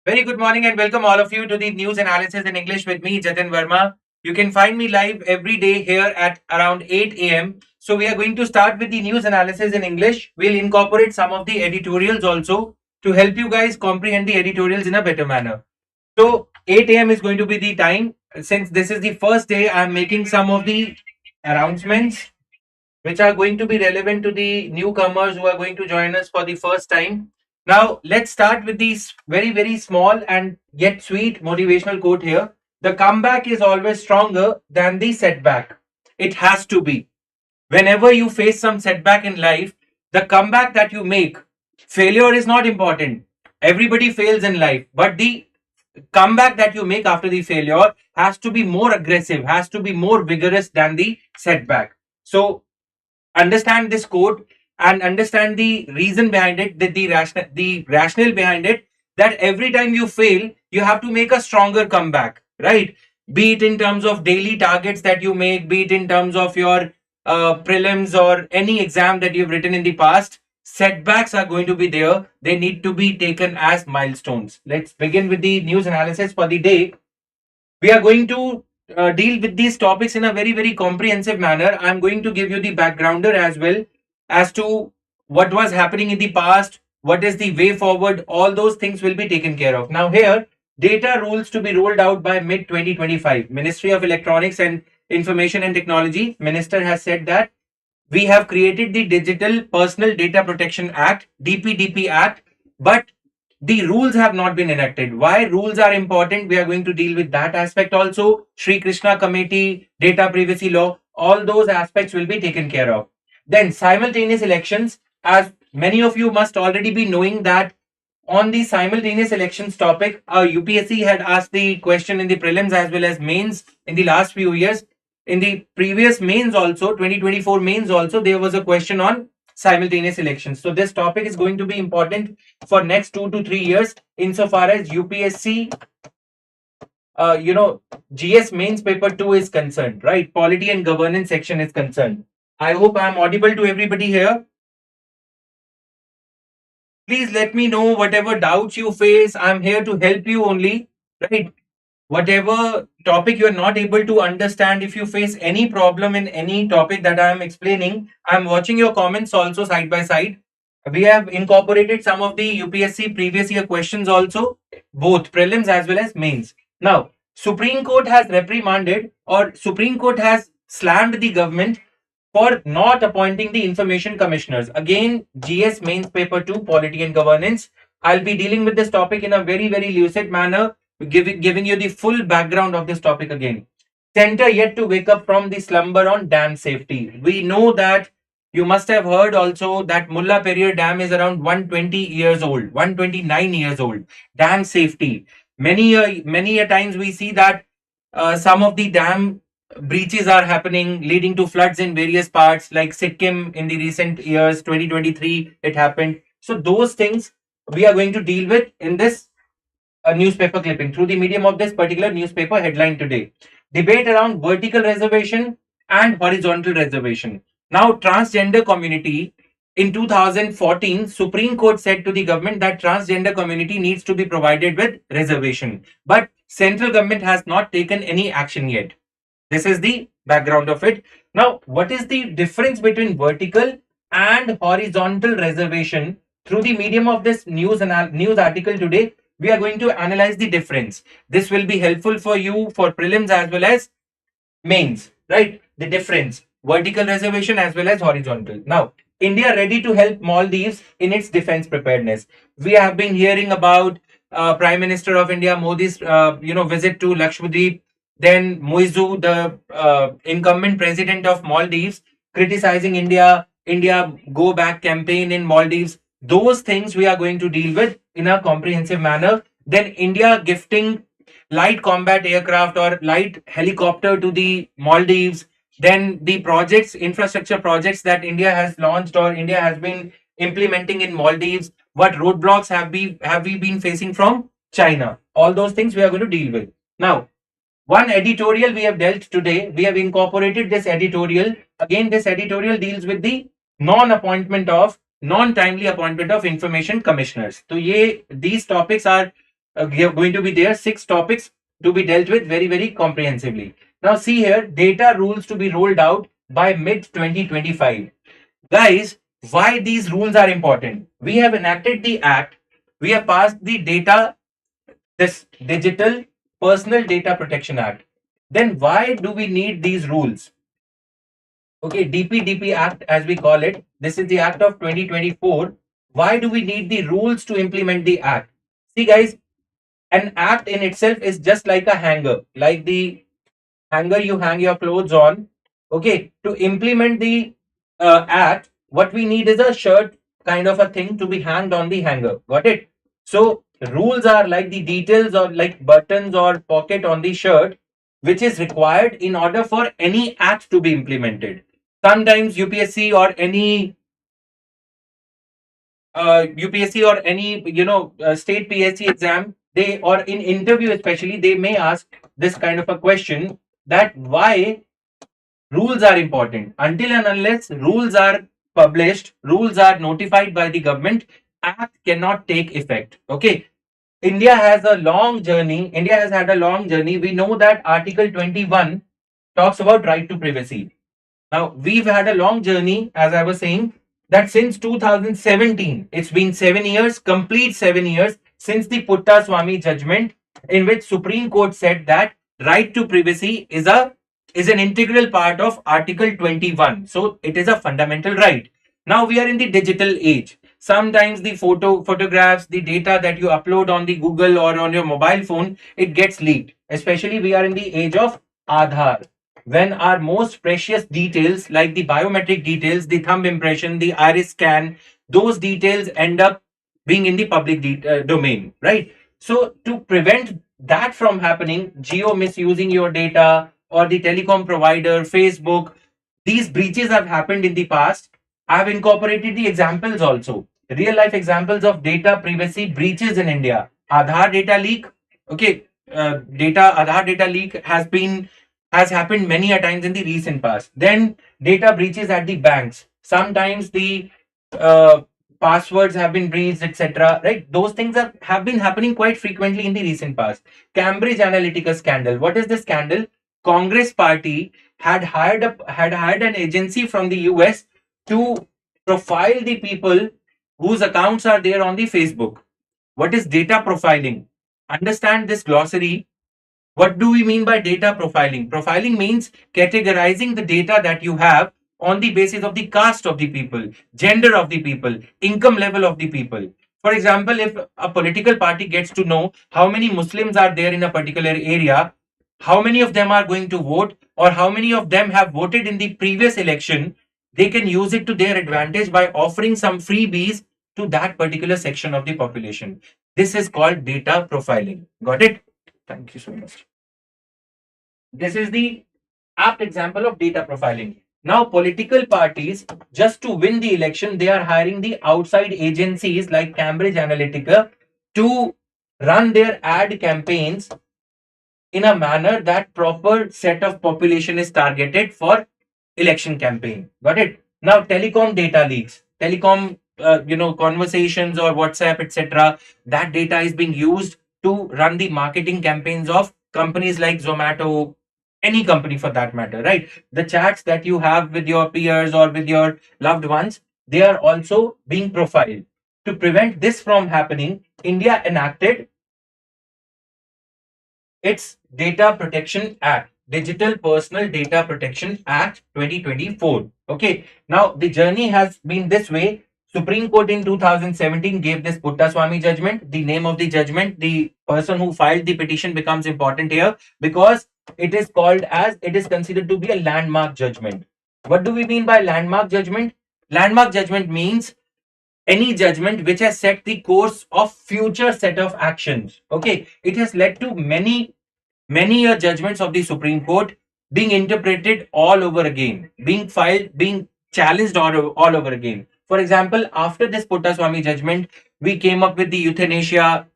Very good morning and welcome all of you to the news analysis in English with me, Jatin Verma. You can find me live every day here at around 8 a.m. So we are going to start with the news analysis in English. We'll incorporate some of the editorials also to help you guys comprehend the editorials in a better manner. So 8 a.m. is going to be the time. Since this is the first day, I'm making some of the announcements which are going to be relevant to the newcomers who are going to join us for the first time. Now, let's start with these very, very small and yet sweet motivational quote here. The comeback is always stronger than the setback. It has to be. Whenever you face some setback in life, the comeback that you make, failure is not important. Everybody fails in life, but the comeback that you make after the failure has to be more aggressive, has to be more vigorous than the setback. So, understand this quote and understand the reason behind it, the rationale behind it, that every time you fail you have to make a stronger comeback, right? Be it in terms of daily targets that you make, be it in terms of your prelims or any exam that you've written in the past. Setbacks are going to be there, they need to be taken as milestones. Let's begin with the news analysis for the day. We are going to deal with these topics in a very, very comprehensive manner. I'm going to give you the backgrounder as well as to what was happening in the past, what is the way forward. All those things will be taken care of. Now, here, data rules to be rolled out by mid 2025. Ministry of Electronics and Information and Technology Minister has said that we have created the Digital Personal Data Protection Act, DPDP Act, but the rules have not been enacted. Why rules are important? We are going to deal with that aspect also. Sri Krishna Committee, data privacy law, all those aspects will be taken care of. Then simultaneous elections, as many of you must already be knowing that on the simultaneous elections topic, UPSC had asked the question in the prelims as well as mains in the last few years. In the previous mains also, 2024 mains also, there was a question on simultaneous elections. So this topic is going to be important for next 2 to 3 years insofar as UPSC GS mains paper 2 is concerned, right? Polity and governance section is concerned. I hope I am audible to everybody here. Please let me know whatever doubts you face. I'm here to help you only, right? Whatever topic you are not able to understand, if you face any problem in any topic that I am explaining, I'm watching your comments also side by side. We have incorporated some of the UPSC previous year questions also, both prelims as well as mains. Now, Supreme Court has reprimanded, or Supreme Court has slammed the government for not appointing the information commissioners. Again, GS mains paper 2, polity and governance. I'll be dealing with this topic in a very, very lucid manner, giving you the full background of this topic again. Center yet to wake up from the slumber on dam safety. We know that you must have heard also that Mulla Periyar Dam is around 120 years old, 129 years old. Dam safety. Many a times we see that some of the dam breaches are happening, leading to floods in various parts, like Sikkim in the recent years, 2023, it happened. So those things we are going to deal with in this newspaper clipping through the medium of this particular newspaper headline today. Debate around vertical reservation and horizontal reservation. Now, transgender community, in 2014, Supreme Court said to the government that transgender community needs to be provided with reservation. But central government has not taken any action yet. This is the background of it. Now, what is the difference between vertical and horizontal reservation? Through the medium of this news article today, we are going to analyze the difference. This will be helpful for you for prelims as well as mains, right? The difference, vertical reservation as well as horizontal. Now, India ready to help Maldives in its defense preparedness. We have been hearing about Prime Minister of India Modi's visit to Lakshadweep. Then Muizu, the incumbent president of Maldives, criticizing India go back campaign in Maldives. Those things we are going to deal with in a comprehensive manner. Then India gifting light combat aircraft or light helicopter to the Maldives. Then the projects, infrastructure projects that India has launched or India has been implementing in Maldives. What roadblocks have we been facing from China? All those things we are going to deal with. Now, one editorial we have dealt today, we have incorporated this editorial. Again, this editorial deals with the non-timely appointment of information commissioners. So these topics are going to be there, 6 topics to be dealt with very, very comprehensively. Now, see here, data rules to be rolled out by mid 2025. Guys, why these rules are important? We have enacted the act, we have passed the data, this Digital Personal Data Protection Act. Then why do we need these rules? Okay, DPDP Act as we call it. This is the Act of 2024. Why do we need the rules to implement the act? See, guys, an act in itself is just like a hanger, like the hanger you hang your clothes on. Okay, to implement the act, what we need is a shirt kind of a thing to be hanged on the hanger. Got it? So rules are like the details or like buttons or pocket on the shirt, which is required in order for any act to be implemented. Sometimes UPSC or any UPSC or any state PSC exam, they or in interview especially, they may ask this kind of a question, that why rules are important. Until and unless rules are published, rules are notified by the government, act cannot take effect. Okay, India has a long journey. India has had a long journey. We know that Article 21 talks about right to privacy. Now, we've had a long journey, as I was saying, that since 2017, it's been 7 years, complete 7 years, since the Putta Swami judgment, in which Supreme Court said that right to privacy is an integral part of Article 21. So it is a fundamental right. Now we are in the digital age. Sometimes the photographs, the data that you upload on the Google or on your mobile phone, it gets leaked. Especially we are in the age of Aadhaar, when our most precious details like the biometric details, the thumb impression, the iris scan, those details end up being in the public domain, right? So to prevent that from happening, geo misusing your data or the telecom provider, Facebook, these breaches have happened in the past. I have incorporated the examples also, real life examples of data privacy breaches in India. Aadhaar data leak. Okay, Aadhaar data leak has happened many a times in the recent past. Then data breaches at the banks. Sometimes the uh, passwords have been breached, etc. Right? Those things have been happening quite frequently in the recent past. Cambridge Analytica scandal. What is the scandal? Congress party had hired an agency from the US to profile the people whose accounts are there on the Facebook. What is data profiling? Understand this glossary. What do we mean by data profiling? Profiling means categorizing the data that you have on the basis of the caste of the people, gender of the people, income level of the people. For example, if a political party gets to know how many Muslims are there in a particular area, how many of them are going to vote, or how many of them have voted in the previous election, they can use it to their advantage by offering some freebies to that particular section of the population. This is called data profiling. Got it? Thank you so much. This is the apt example of data profiling. Now, political parties, just to win the election, they are hiring the outside agencies like Cambridge Analytica to run their ad campaigns in a manner that proper set of population is targeted for election campaign. Got it? Now, telecom data leaks, telecom, conversations or WhatsApp, etc. That data is being used to run the marketing campaigns of companies like Zomato, any company for that matter, right? The chats that you have with your peers or with your loved ones, they are also being profiled. To prevent this from happening, India enacted its Data Protection Act, Digital Personal Data Protection Act 2024. Okay, now the journey has been this way. Supreme Court in 2017 gave this Putta Swami judgment. The name of the judgment, the person who filed the petition becomes important here because it is considered to be a landmark judgment. What do we mean by landmark judgment? Landmark judgment means any judgment which has set the course of future set of actions. Okay, it has led to many judgments of the Supreme Court being interpreted all over again, being filed, being challenged all over again. For example, after this Putta Swami judgment, we came up with the euthanasia,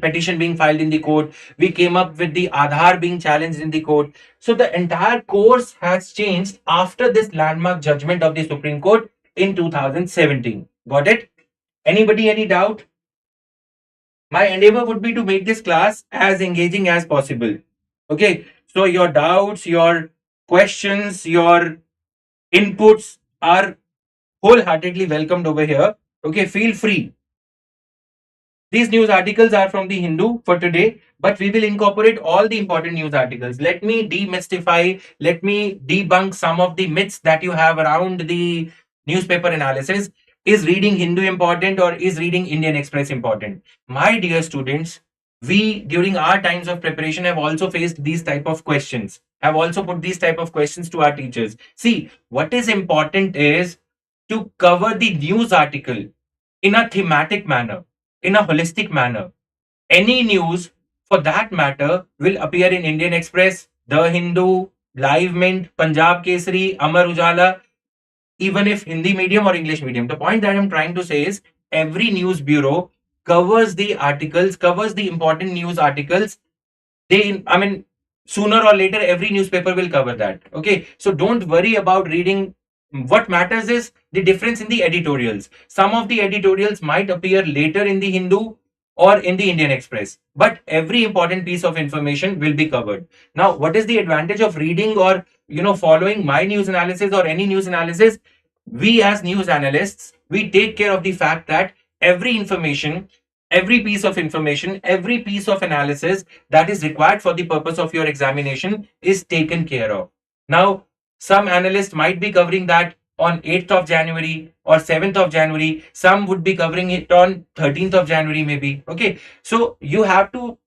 petition being filed in the court. We came up with the Aadhaar being challenged in the court. So the entire course has changed after this landmark judgment of the Supreme Court in 2017. Got it? Anybody, any doubt? My endeavor would be to make this class as engaging as possible. Okay, so your doubts, your questions, your inputs are wholeheartedly welcomed over here. Okay, feel free. These news articles are from the Hindu for today, but we will incorporate all the important news articles. Let me demystify, let me debunk some of the myths that you have around the newspaper analysis. Is reading Hindu important or is reading Indian Express important? My dear students, we during our times of preparation have also faced these type of questions. Have also put these type of questions to our teachers. See, what is important is to cover the news article in a thematic manner, in a holistic manner. Any news, for that matter, will appear in Indian Express, The Hindu, Live Mint, Punjab Kesari, Amar Ujala, even if Hindi medium or English medium. The point that I'm trying to say is every news bureau covers the articles, covers the important news articles. I mean, sooner or later, every newspaper will cover that. Okay, so don't worry about reading. What matters is the difference in the editorials. Some of the editorials might appear later in the Hindu or in the Indian Express, but every important piece of information will be covered. Now, what is the advantage of reading or following my news analysis or any news analysis? We as news analysts, we take care of the fact that every information, every piece of information, every piece of analysis that is required for the purpose of your examination is taken care of. Now, some analysts might be covering that on 8th of January or 7th of January. Some would be covering it on 13th of January, maybe. Okay. So you have to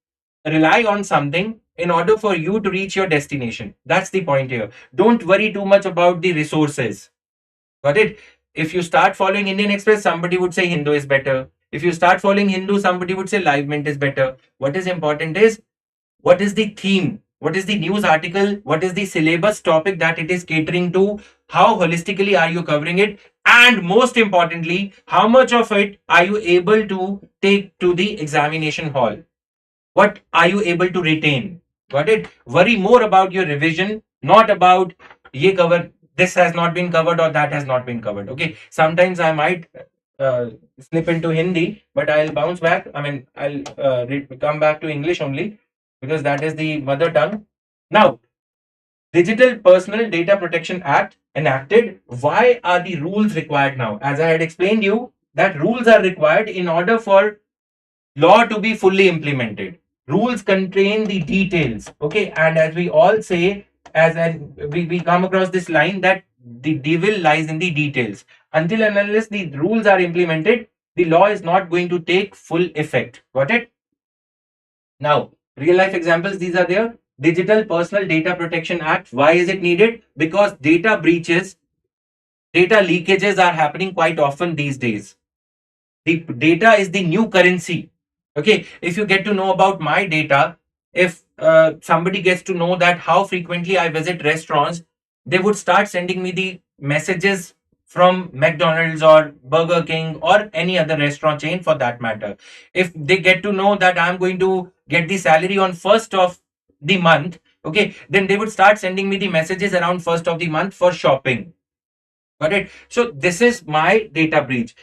rely on something in order for you to reach your destination. That's the point here. Don't worry too much about the resources. Got it? If you start following Indian Express, somebody would say Hindu is better. If you start following Hindu, somebody would say Live Mint is better. What is important is what is the theme? What is the news article? What is the syllabus topic that it is catering to? How holistically are you covering it? And most importantly, how much of it are you able to take to the examination hall? What are you able to retain? Got it? Worry more about your revision, not about ye cover, this has not been covered or that has not been covered. Okay. Sometimes I might uh, slip into Hindi, but I'll bounce back. I mean, I'll come back to English only because that is the mother tongue. Now, Digital Personal Data Protection Act enacted. Why are the rules required now? As I had explained you, that rules are required in order for law to be fully implemented. Rules contain the details. Okay, and as we all say, we come across this line that the devil lies in the details. Until and unless the rules are implemented, the law is not going to take full effect. Got it? Now, real life examples, these are there. Digital Personal Data Protection Act. Why is it needed? Because data breaches, data leakages are happening quite often these days. The data is the new currency. Okay, if you get to know about my data, if somebody gets to know that how frequently I visit restaurants, they would start sending me the messages from McDonald's or Burger King or any other restaurant chain for that matter. If they get to know that I'm going to get the salary on first of the month, okay, then they would start sending me the messages around first of the month for shopping. Got it? So this is my data breach.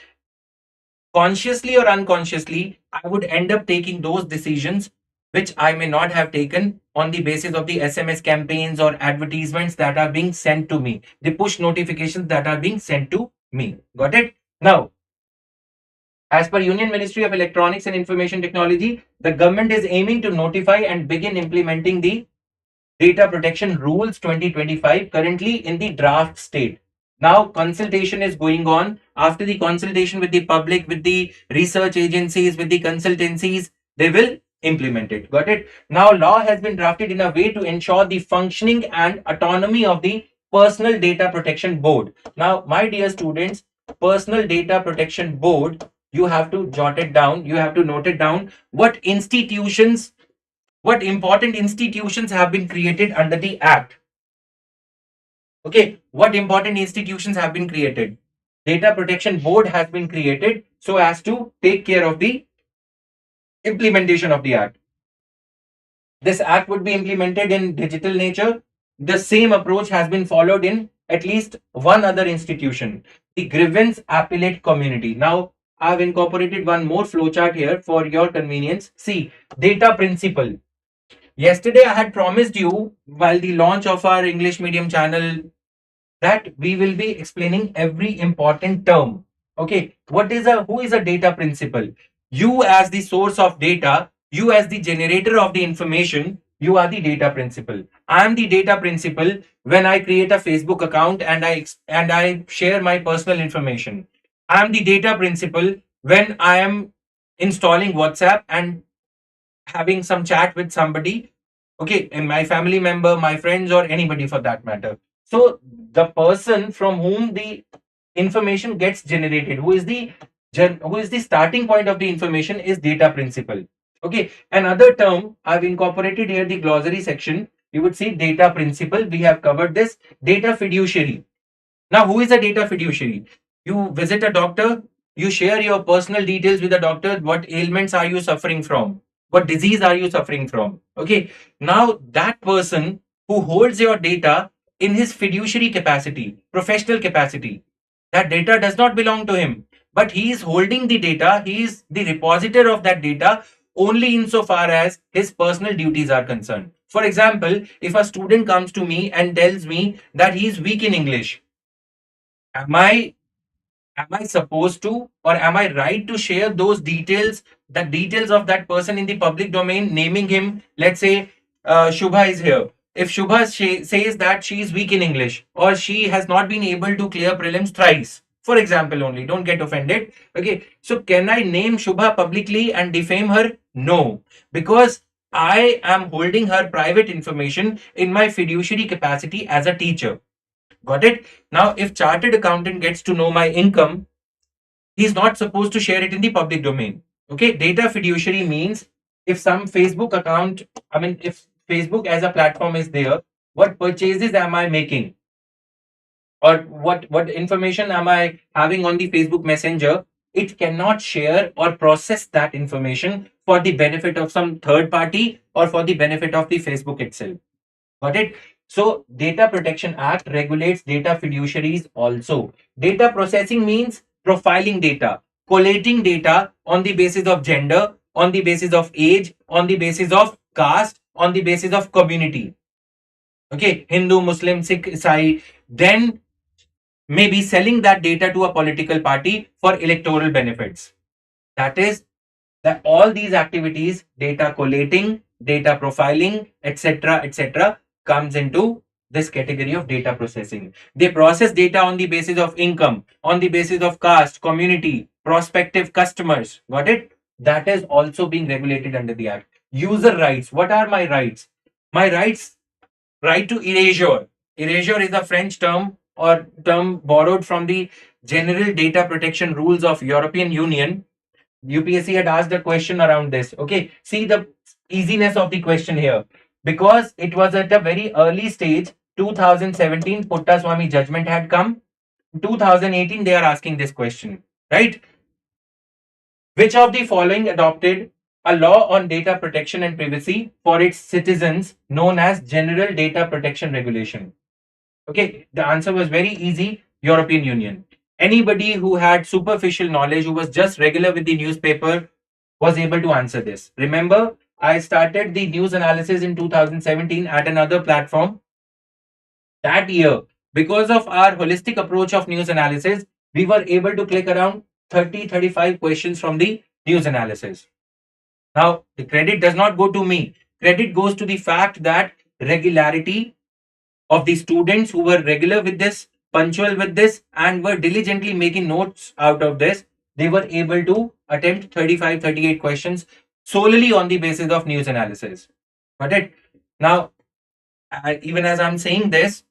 Consciously or unconsciously, I would end up taking those decisions which I may not have taken on the basis of the SMS campaigns or advertisements that are being sent to me, the push notifications that are being sent to me. Got it? Now, as per Union Ministry of Electronics and Information Technology, the government is aiming to notify and begin implementing the Data Protection Rules 2025, currently in the draft state. Now, consultation is going on. After the consultation with the public, with the research agencies, with the consultancies, they will implement it. Got it? Now, law has been drafted in a way to ensure the functioning and autonomy of the Personal Data Protection Board. Now, my dear students, Personal Data Protection Board, you have to jot it down. You have to note it down. What important institutions have been created under the Act? Okay, what important institutions have been created? Data Protection Board has been created so as to take care of the implementation of the Act. This Act would be implemented in digital nature. The same approach has been followed in at least one other institution, the Grievance Appellate Community. Now, I've incorporated one more flowchart here for your convenience. See, data principle. Yesterday, I had promised you while the launch of our English medium channel that we will be explaining every important term. Okay, who is a data principle? You as the source of data, you as the generator of the information, you are the data principle. I am the data principle when I create a Facebook account and I share my personal information. I am the data principle when I am installing WhatsApp and having some chat with somebody, okay, and my family member, my friends, or anybody for that matter. So the person from whom the information gets generated, who is the starting point of the information, is data principle. Okay, another term I've incorporated here, the glossary section. You would see data principle. We have covered this. Data fiduciary. Now, who is a data fiduciary? You visit a doctor, you share your personal details with the doctor. What ailments are you suffering from? What disease are you suffering from? Okay. Now, that person who holds your data in his fiduciary capacity, professional capacity, that data does not belong to him, but he is holding the data, he is the repositor of that data only insofar as his personal duties are concerned. For example, if a student comes to me and tells me that he is weak in English, am I supposed to, or am I right to share those details, the details of that person in the public domain, naming him? Let's say Shubha is here. If Shubha says that she is weak in English, or she has not been able to clear prelims thrice, for example only, don't get offended. Okay, so can I name Shubha publicly and defame her? No, because I am holding her private information in my fiduciary capacity as a teacher. Got it? Now, if chartered accountant gets to know my income, he's not supposed to share it in the public domain. Okay, data fiduciary means if some Facebook account, if Facebook as a platform is there, what purchases am I making? Or what information am I having on the Facebook Messenger? It cannot share or process that information for the benefit of some third party or for the benefit of the Facebook itself. Got it? So, Data Protection Act regulates data fiduciaries also. Data processing means profiling data, collating data on the basis of gender, on the basis of age, on the basis of caste, on the basis of community. Okay, Hindu, Muslim, Sikh, Isai, then maybe selling that data to a political party for electoral benefits. That is that all these activities, data collating, data profiling, etc., comes into this category of data processing. They process data on the basis of income, on the basis of caste, community, prospective customers. Got it? That is also being regulated under the act. User rights. What are my rights? My rights, right to erasure. Erasure is a French term or term borrowed from the general data protection rules of European Union. UPSC had asked a question around this. Okay, see the easiness of the question here. Because it was at a very early stage, 2017 Puttaswamy judgment had come. 2018 they are asking this question, right? Which of the following adopted a law on data protection and privacy for its citizens known as General Data Protection Regulation? Okay, the answer was very easy. European Union. Anybody who had superficial knowledge, who was just regular with the newspaper, was able to answer this. Remember, I started the news analysis in 2017 at another platform. That year, because of our holistic approach of news analysis, we were able to click around 35 questions from the news analysis. Now, the credit does not go to me. Credit goes to the fact that regularity of the students who were regular with this, punctual with this, and were diligently making notes out of this, they were able to attempt 38 questions solely on the basis of news analysis. Got it? Now, even as I'm saying this,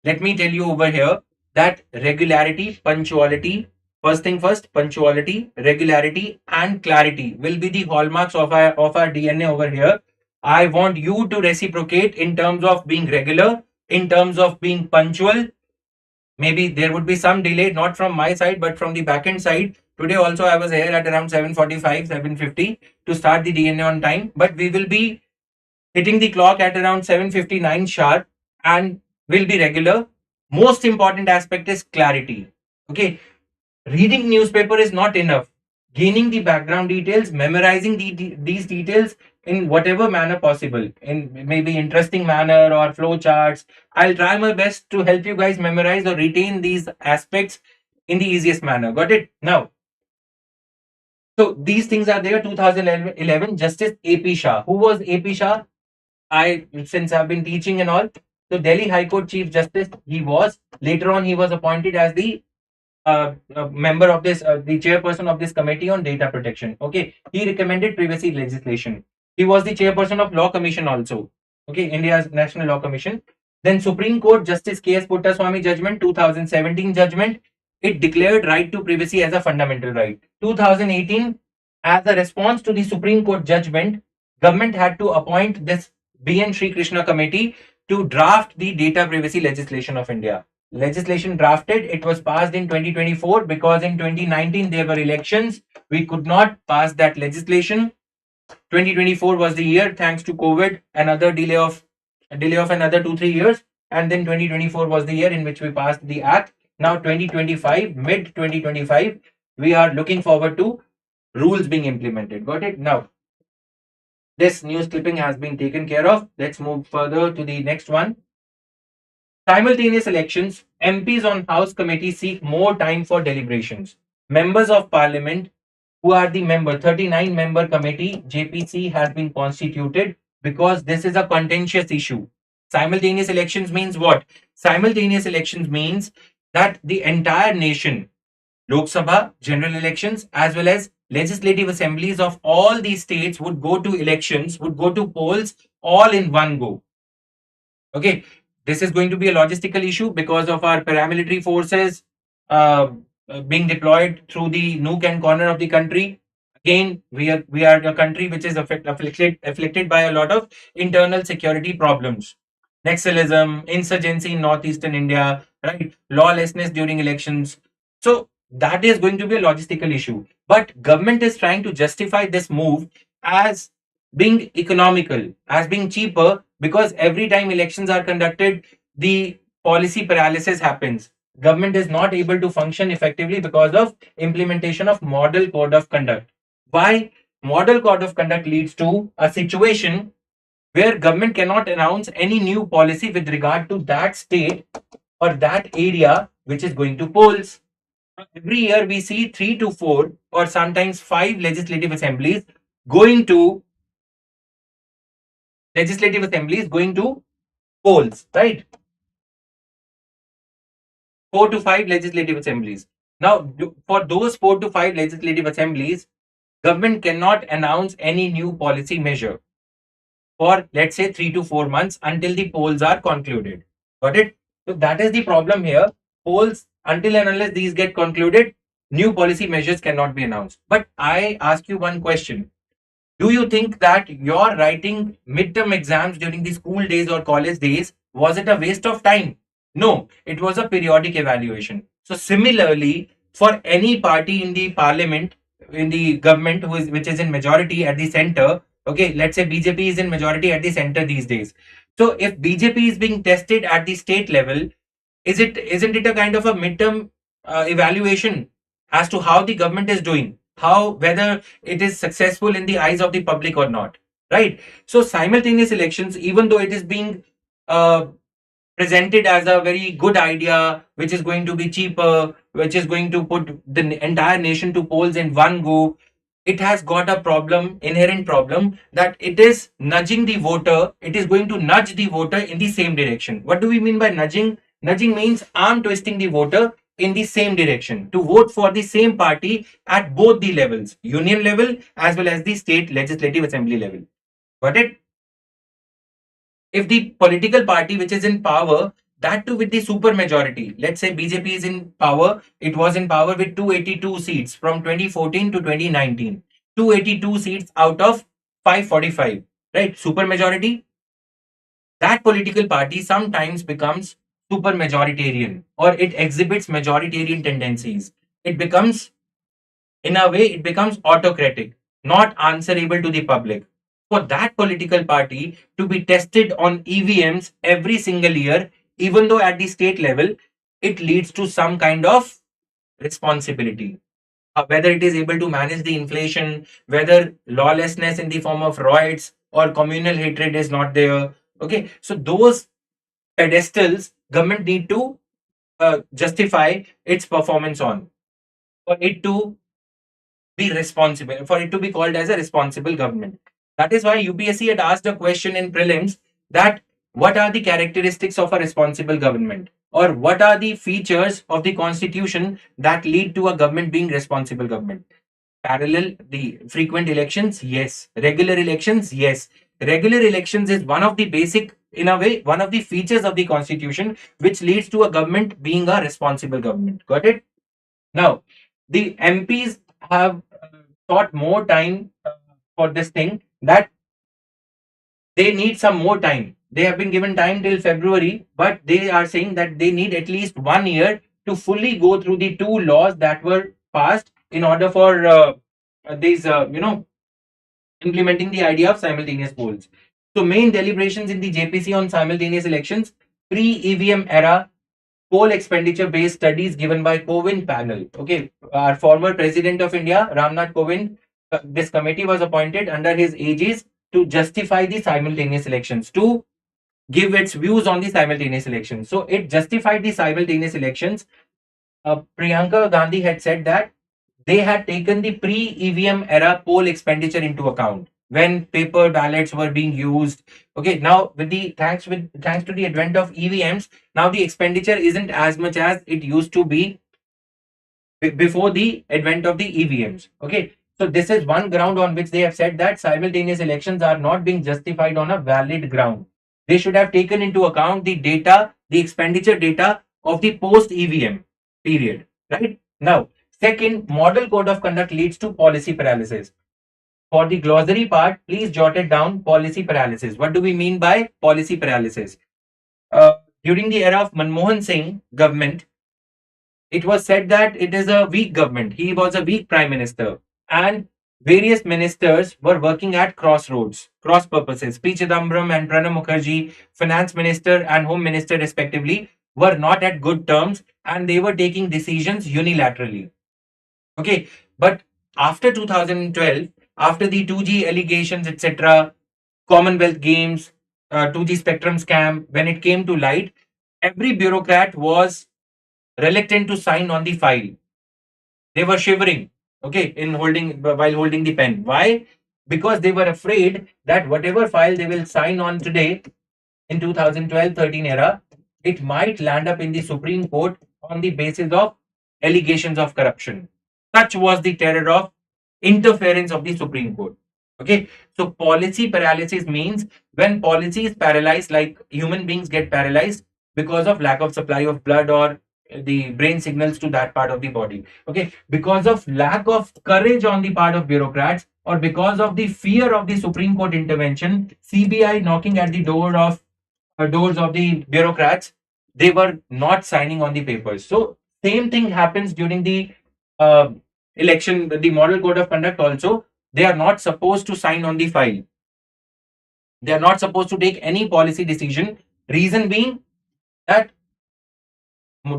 let me tell you over here that regularity, punctuality, first thing first, punctuality, regularity, and clarity will be the hallmarks of our DNA over here. I want you to reciprocate in terms of being regular, in terms of being punctual. Maybe there would be some delay, not from my side, but from the backend side. Today also I was here at around 7:45, 7:50 to start the DNA on time, but we will be hitting the clock at around 7:59 sharp and will be regular. Most important aspect is clarity. Okay. Reading newspaper is not enough. Gaining the background details, memorizing these details in whatever manner possible, in maybe interesting manner or flow charts. I'll try my best to help you guys memorize or retain these aspects in the easiest manner. Got it? Now, so these things are there. 2011, Justice AP Shah. Who was AP Shah? Since I've been teaching and all, so Delhi High Court Chief Justice, he was. Later on, he was appointed as the member of this, the chairperson of this committee on data protection. Okay, he recommended privacy legislation. He was the chairperson of Law Commission also. Okay, India's National Law Commission. Then Supreme Court Justice K.S. Puttaswamy judgment, 2017 judgment. It declared right to privacy as a fundamental right. 2018, as a response to the Supreme Court judgment, government had to appoint this B.N. Sri Krishna committee to draft the data privacy legislation of India. Legislation drafted, it was passed in 2024 because in 2019 there were elections. We could not pass that legislation. 2024 was the year, thanks to COVID, another delay of another 2-3 years, and then 2024 was the year in which we passed the act. Now 2025, mid 2025, we are looking forward to rules being implemented. Got it? Now, this news clipping has been taken care of. Let's move further to the next one. Simultaneous elections, MPs on House committees seek more time for deliberations. Members of Parliament, who are the member 39 member committee, JPC, has been constituted because this is a contentious issue. Simultaneous elections means what? Simultaneous elections means that the entire nation, Lok Sabha, general elections, as well as legislative assemblies of all these states would go to elections, would go to polls all in one go. Okay, this is going to be a logistical issue because of our paramilitary forces being deployed through the nook and corner of the country. Again, we are a country which is afflicted by a lot of internal security problems. Naxalism, insurgency in northeastern India, right? Lawlessness during elections. So that is going to be a logistical issue. But government is trying to justify this move as being economical, as being cheaper, because every time elections are conducted, the policy paralysis happens. Government is not able to function effectively because of implementation of model code of conduct. Why? Model code of conduct leads to a situation where government cannot announce any new policy with regard to that state or that area which is going to polls. Every year we see 3 to 4 or sometimes 5 legislative assemblies going to polls, right? 4 to 5 legislative assemblies. Now, for those 4 to 5 legislative assemblies, government cannot announce any new policy measure for, let's say, 3 to 4 months until the polls are concluded. Got it? So that is the problem here. Polls, until and unless these get concluded, new policy measures cannot be announced. But I ask you one question. Do you think that your writing midterm exams during the school days or college days, was it a waste of time? No, it was a periodic evaluation. So similarly, for any party in the parliament, in the government which is in majority at the center, okay, let's say BJP is in majority at the center these days. So if BJP is being tested at the state level, isn't it a kind of a midterm evaluation as to how the government is doing, how whether it is successful in the eyes of the public or not, right? So simultaneous elections, even though it is being uh, presented as a very good idea, which is going to be cheaper, which is going to put the entire nation to polls in one go, it has got a problem, inherent problem, that it is nudging the voter. It is going to nudge the voter in the same direction. What do we mean by nudging? Nudging means arm twisting the voter in the same direction to vote for the same party at both the levels, union level as well as the state legislative assembly level. Got it? If the political party which is in power, that too with the super majority, let's say BJP is in power, it was in power with 282 seats from 2014 to 2019, 282 seats out of 545, right? Super majority. That political party sometimes becomes super majoritarian, or it exhibits majoritarian tendencies. It becomes, in a way, it becomes autocratic, not answerable to the public. For that political party to be tested on EVMs every single year, even though at the state level, it leads to some kind of responsibility. Whether it is able to manage the inflation, whether lawlessness in the form of riots or communal hatred is not there. Okay, so those pedestals government need to justify its performance on, for it to be responsible, for it to be called as a responsible government. That is why UPSC had asked a question in prelims that what are the characteristics of a responsible government, or what are the features of the constitution that lead to a government being responsible government. Parallel, the frequent elections, yes. Regular elections, yes. Regular elections is one of the basic, in a way, one of the features of the constitution which leads to a government being a responsible government. Got it? Now, the MPs have thought more time for this thing, that they need some more time. They have been given time till February, but they are saying that they need at least 1 year to fully go through the two laws that were passed in order for these, implementing the idea of simultaneous polls. So, main deliberations in the JPC on simultaneous elections, pre EVM era poll expenditure based studies given by Kovind panel. Okay, our former president of India, Ramnath Kovind, this committee was appointed under his aegis to justify the simultaneous elections, to give its views on the simultaneous elections. So it justified the simultaneous elections. Priyanka Gandhi had said that they had taken the pre-EVM era poll expenditure into account when paper ballots were being used. Okay, now with thanks to the advent of EVMs, now the expenditure isn't as much as it used to be before the advent of the EVMs. Okay, so this is one ground on which they have said that simultaneous elections are not being justified on a valid ground. They should have taken into account the data, the expenditure data of the post EVM period. Right now, second, model code of conduct leads to policy paralysis. For the glossary part, please jot it down. Policy paralysis. What do we mean by policy paralysis? Uh, During the era of Manmohan Singh government, it was said that it is a weak government. He was a weak prime minister, and various ministers were working at crossroads, cross purposes. P. Chidambaram and Pranab Mukherjee, finance minister and home minister respectively, were not at good terms, and they were taking decisions unilaterally. Okay, but after 2012, after the 2G allegations, etc., Commonwealth Games, 2G Spectrum scam, when it came to light, every bureaucrat was reluctant to sign on the file. They were shivering, okay, in holding while holding the pen. Why? Because they were afraid that whatever file they will sign on today in 2012-13 era, it might land up in the Supreme Court on the basis of allegations of corruption. Such was the terror of interference of the Supreme Court. Okay, so policy paralysis means when policy is paralyzed, like human beings get paralyzed because of lack of supply of blood or the brain signals to that part of the body. Okay, because of lack of courage on the part of bureaucrats, or because of the fear of the Supreme Court intervention, CBI knocking at the doors of the bureaucrats, they were not signing on the papers. So same thing happens during the uh, election, the model code of conduct also. They are not supposed to sign on the file. They are not supposed to take any policy decision. Reason being that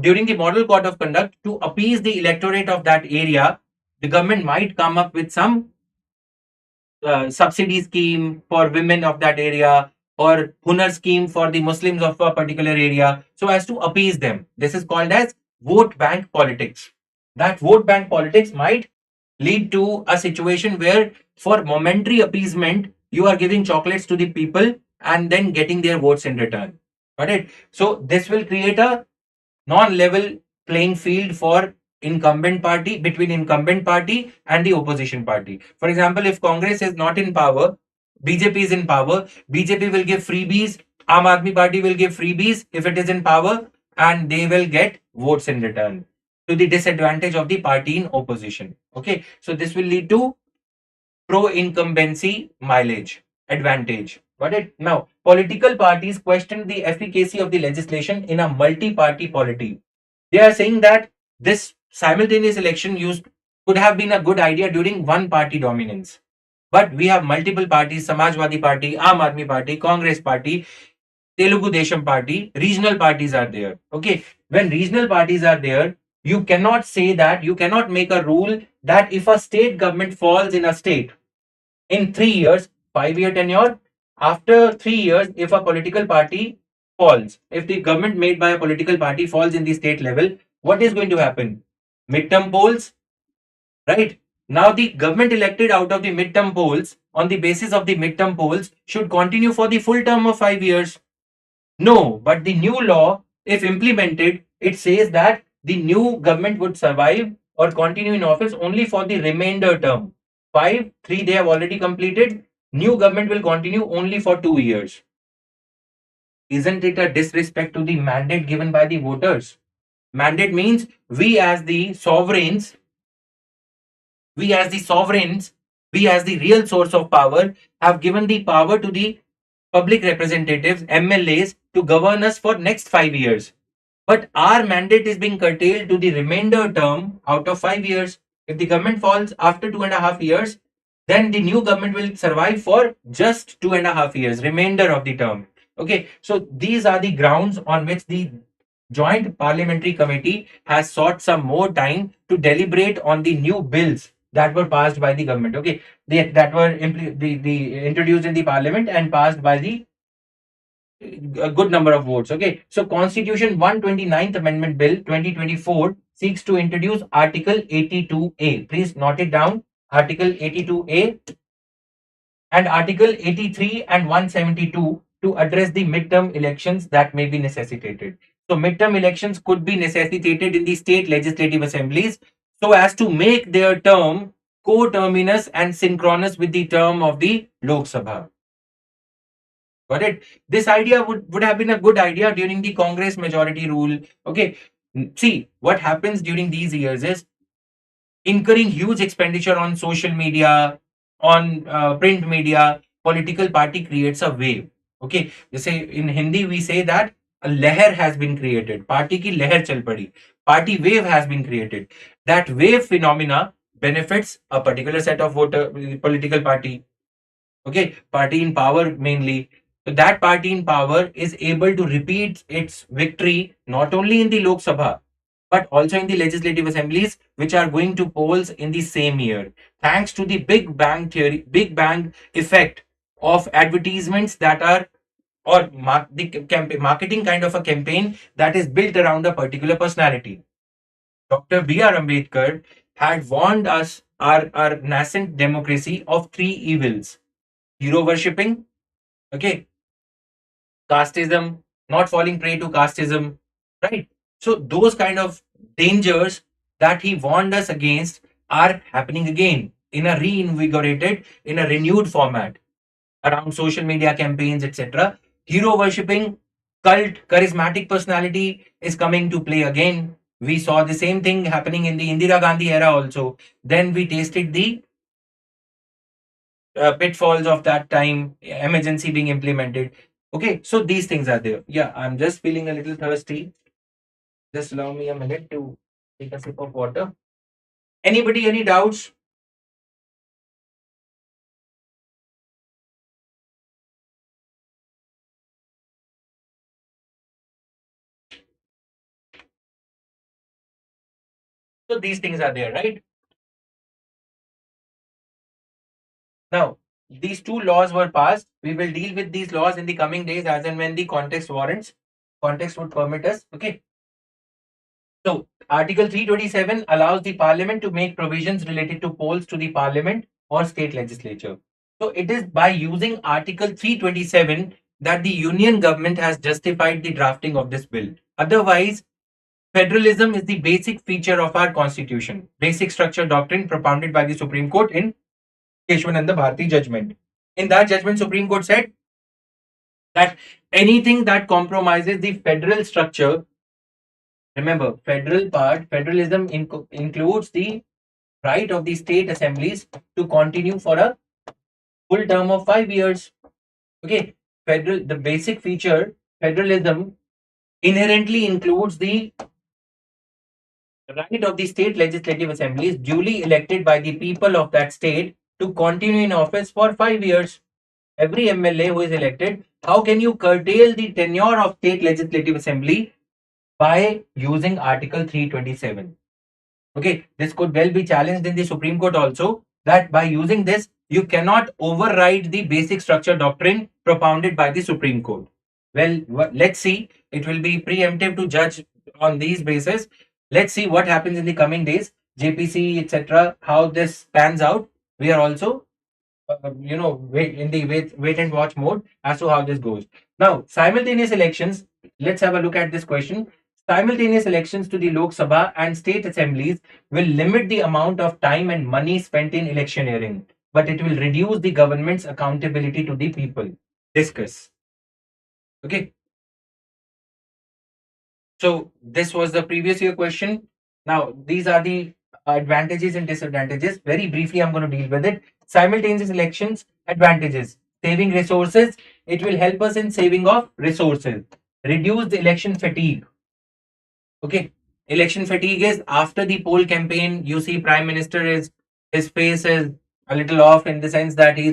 during the model code of conduct, to appease the electorate of that area, the government might come up with some subsidy scheme for women of that area, or hunar scheme for the Muslims of a particular area, so as to appease them. This is called as vote bank politics. That vote bank politics might lead to a situation where, for momentary appeasement, you are giving chocolates to the people and then getting their votes in return. Got it? So this will create a non-level playing field for incumbent party, between incumbent party and the opposition party. For example, if Congress is not in power, BJP is in power, BJP will give freebies, Aam Aadmi Party will give freebies if it is in power, and they will get votes in return, to the disadvantage of the party in opposition. Okay, so this will lead to pro incumbency mileage advantage. Got it? Now, political parties question the efficacy of the legislation in a multi party polity. They are saying that this simultaneous election used could have been a good idea during one party dominance. But we have multiple parties: Samajwadi Party, Aam Aadmi Party, Congress Party, Telugu Desham Party, regional parties are there. Okay, when regional parties are there, You cannot say that, you cannot make a rule that if a state government falls in a state in 3 years, 5 year tenure, after 3 years, if a political party falls, if the government made by a political party falls in the state level, what is going to happen? Midterm polls, right? Now, the government elected out of the midterm polls on the basis of the midterm polls should continue for the full term of 5 years. No, but the new law, if implemented, it says that the new government would survive or continue in office only for the remainder term. 5, 3 they have already completed. New government will continue only for 2 years. Isn't it a disrespect to the mandate given by the voters? Mandate means we as the sovereigns, we as the real source of power have given the power to the public representatives, MLAs, to govern us for next 5 years. But our mandate is being curtailed to the remainder term out of 5 years. If the government falls after 2.5 years, then the new government will survive for just 2.5 years, remainder of the term. Okay, so these are the grounds on which the Joint Parliamentary Committee has sought some more time to deliberate on the new bills that were passed by the government. Okay, that were introduced in the parliament and passed by the a good number of votes. Okay, so Constitution 129th Amendment Bill 2024 seeks to introduce Article 82A. Please note it down. Article 82A and Article 83 and 172 to address the midterm elections that may be necessitated. So, midterm elections could be necessitated in the state legislative assemblies so as to make their term coterminous and synchronous with the term of the Lok Sabha. Got it? This idea would have been a good idea during the Congress majority rule. Okay. See, what happens during these years is incurring huge expenditure on social media, on print media, political party creates a wave. Okay, say in Hindi we say that a leher has been created. Party ki leher chal padi. Party wave has been created. That wave phenomena benefits a particular set of voter political party. Okay, party in power mainly. So that party in power is able to repeat its victory not only in the Lok Sabha but also in the legislative assemblies, which are going to polls in the same year, thanks to the Big Bang theory, Big Bang effect of advertisements that are or marketing kind of a campaign that is built around a particular personality. Dr. B.R. Ambedkar had warned us, our nascent democracy, of three evils: hero worshipping, okay, casteism, not falling prey to casteism, right? So those kind of dangers that he warned us against are happening again in a reinvigorated, in a renewed format around social media campaigns, etc. Hero worshipping, cult, charismatic personality is coming to play again. We saw the same thing happening in the Indira Gandhi era also. Then we tasted the pitfalls of that time, emergency being implemented. Okay, so these things are there. Yeah, I'm just feeling a little thirsty. Just allow me a minute to take a sip of water. Anybody, any doubts? So these things are there, right? Now, these two laws were passed. We will deal with these laws in the coming days as and when the context warrants. Context would permit us. Okay. So, Article 327 allows the Parliament to make provisions related to polls to the Parliament or state legislature. So, it is by using Article 327 that the Union government has justified the drafting of this bill. Otherwise, federalism is the basic feature of our constitution, basic structure doctrine propounded by the Supreme Court in Keshwananda Bharati judgment. In that judgment, Supreme Court said that anything that compromises the federal structure, remember, federalism includes the right of the state assemblies to continue for a full term of 5 years. Okay, the basic feature, federalism inherently includes the right of the state legislative assemblies duly elected by the people of that state to continue in office for 5 years. Every MLA who is elected, how can you curtail the tenure of state legislative assembly by using Article 327. Okay, this could well be challenged in the Supreme Court also, that by using this, you cannot override the basic structure doctrine propounded by the Supreme Court. Well, let's see. It will be preemptive to judge on these bases. Let's see what happens in the coming days, JPC, etc., how this pans out. We are also wait and watch mode as to how this goes. Now, simultaneous elections. Let's have a look at this question. Simultaneous elections to the Lok Sabha and state assemblies will limit the amount of time and money spent in electioneering, but it will reduce the government's accountability to the people. Discuss. Okay. So this was the previous year question. Now these are the advantages and disadvantages. Very briefly, I'm going to deal with it. Simultaneous elections advantages: saving resources. It will help us in saving of resources. Reduce the election fatigue. Okay, election fatigue is after the poll campaign. You see, Prime Minister is his face is a little off in the sense that he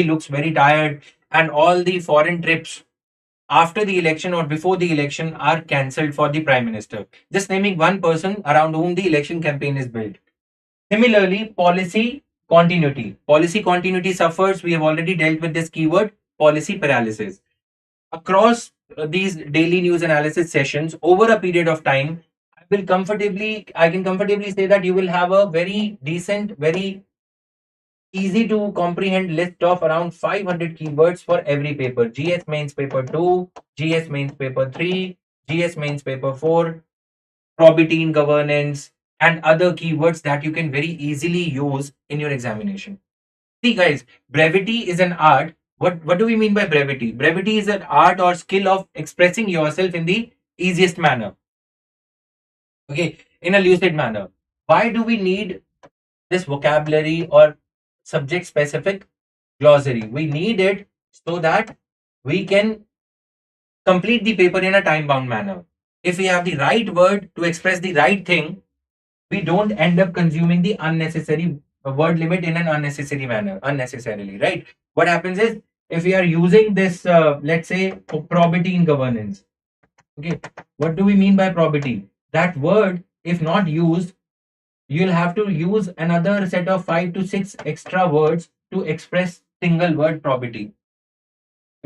looks very tired, and all the foreign trips after the election or before the election are cancelled for the prime minister. Just naming one person around whom the election campaign is built. Similarly, policy continuity. Policy continuity suffers. We have already dealt with this keyword, policy paralysis. Across these daily news analysis sessions over a period of time, I can comfortably say that you will have a very decent, very easy to comprehend list of around 500 keywords for every paper. GS mains paper 2, GS mains paper 3, GS mains paper 4, probity in governance, and other keywords that you can very easily use in your examination. See guys, brevity is an art. What do we mean by brevity? Brevity is an art or skill of expressing yourself in the easiest manner. Okay, in a lucid manner. Why do we need this vocabulary or subject specific glossary? We need it so that we can complete the paper in a time bound manner. If we have the right word to express the right thing, we don't end up consuming the unnecessary word limit in an unnecessary manner, unnecessarily, right? What happens is, if we are using this, let's say, probity in governance, okay, what do we mean by probity? That word, if not used, you'll have to use another set of 5 to 6 extra words to express single word probity.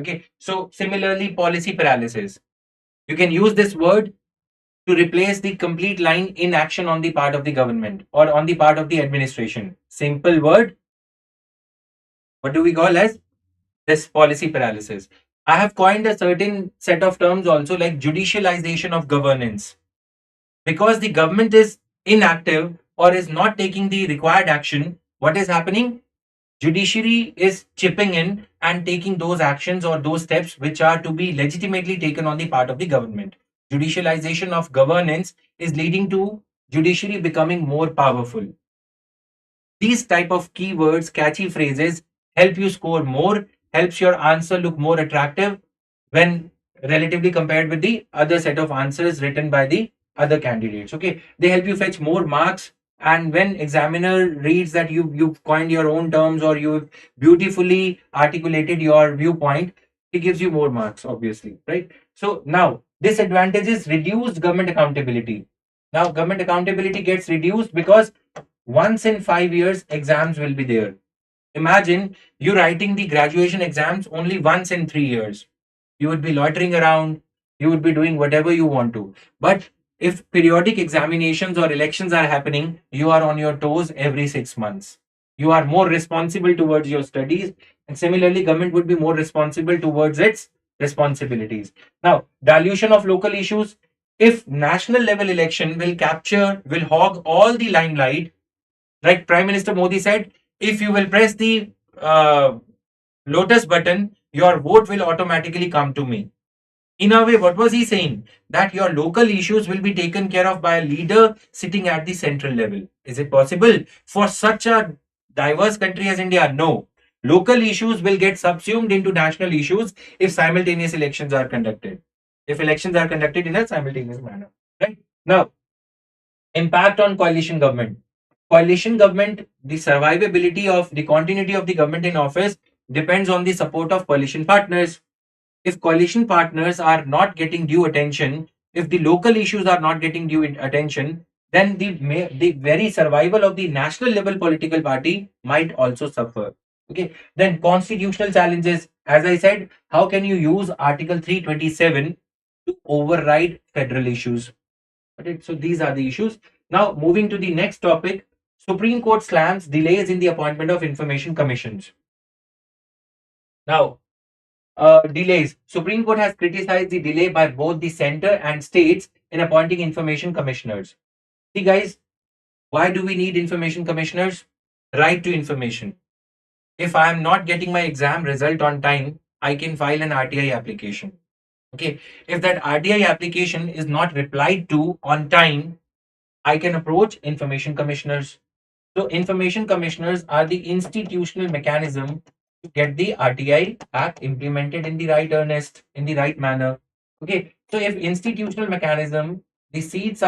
Okay, so similarly, policy paralysis. You can use this word to replace the complete line inaction on the part of the government or on the part of the administration. Simple word. What do we call as this policy paralysis? I have coined a certain set of terms also like judicialization of governance. Because the government is inactive or is not taking the required action, what is happening? Judiciary is chipping in and taking those actions or those steps which are to be legitimately taken on the part of the government. Judicialization of governance is leading to judiciary becoming more powerful. These type of keywords, catchy phrases help you score more, helps your answer look more attractive when relatively compared with the other set of answers written by the other candidates. Okay, they help you fetch more marks, and when examiner reads that you've coined your own terms or you've beautifully articulated your viewpoint, he gives you more marks, obviously, right? So now disadvantage is reduced government accountability. Now government accountability gets reduced because once in 5 years exams will be there. Imagine you writing the graduation exams only once in 3 years. You would be loitering around, you would be doing whatever you want to. But if periodic examinations or elections are happening, you are on your toes every 6 months. You are more responsible towards your studies, and similarly, government would be more responsible towards its responsibilities. Now, dilution of local issues. If national level election will hog all the limelight, like Prime Minister Modi said, if you will press the lotus button, your vote will automatically come to me. In a way, what was he saying? That your local issues will be taken care of by a leader sitting at the central level. Is it possible for such a diverse country as India? No. Local issues will get subsumed into national issues if simultaneous elections are conducted. If elections are conducted in a simultaneous manner. Right? Now, impact on coalition government. Coalition government, the survivability of the continuity of the government in office depends on the support of coalition partners. If coalition partners are not getting due attention, if the local issues are not getting due attention, then the very survival of the national level political party might also suffer. Okay. Then constitutional challenges. As I said, how can you use Article 327 to override federal issues? Okay. So these are the issues. Now moving to the next topic, Supreme Court slams delays in the appointment of information commissions. Now, delays. Supreme Court has criticized the delay by both the center and states in appointing information commissioners. See, guys, why do we need information commissioners? Right to information. If I am not getting my exam result on time, I can file an RTI application. Okay. If that RTI application is not replied to on time, I can approach information commissioners. So, information commissioners are the institutional mechanism to get the RTI Act implemented in the right earnest, in the right manner. Okay. So, if in the institutional mechanism the seats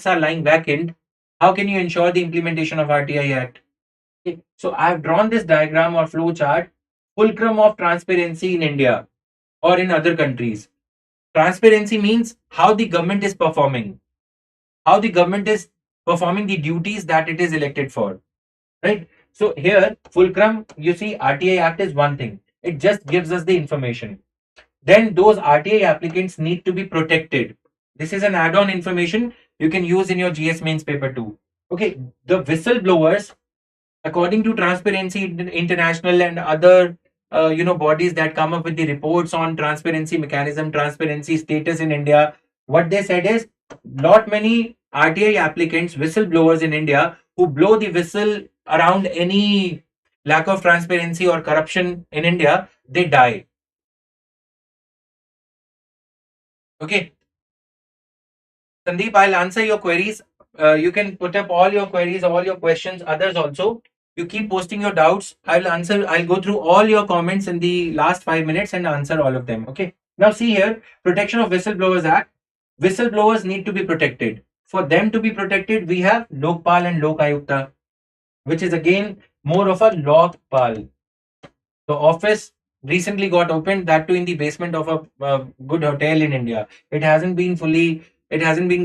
are lying vacant, how can you ensure the implementation of RTI Act? Okay. So, I have drawn this diagram or flow chart, fulcrum of transparency in India or in other countries. Transparency means how the government is performing, how the government is performing the duties that it is elected for, right? So here, fulcrum, you see, RTI Act is one thing. It just gives us the information. Then those RTI applicants need to be protected. This is an add-on information you can use in your GS mains paper too. Okay, the whistleblowers, according to Transparency International and other bodies that come up with the reports on transparency mechanism, transparency status in India, what they said is not many RTI applicants, whistleblowers in India who blow the whistle around any lack of transparency or corruption in India, they die. Okay, Sandeep, I'll answer your queries. You can put up all your queries, all your questions, others also. You keep posting your doubts. I'll go through all your comments in the last 5 minutes and answer all of them. Okay. Now, see here, Protection of Whistleblowers Act. Whistleblowers need to be protected. For them to be protected, we have Lokpal and Lok Ayukta, which is again more of a Lokpal. The office recently got opened, that too in the basement of a good hotel in India. It hasn't been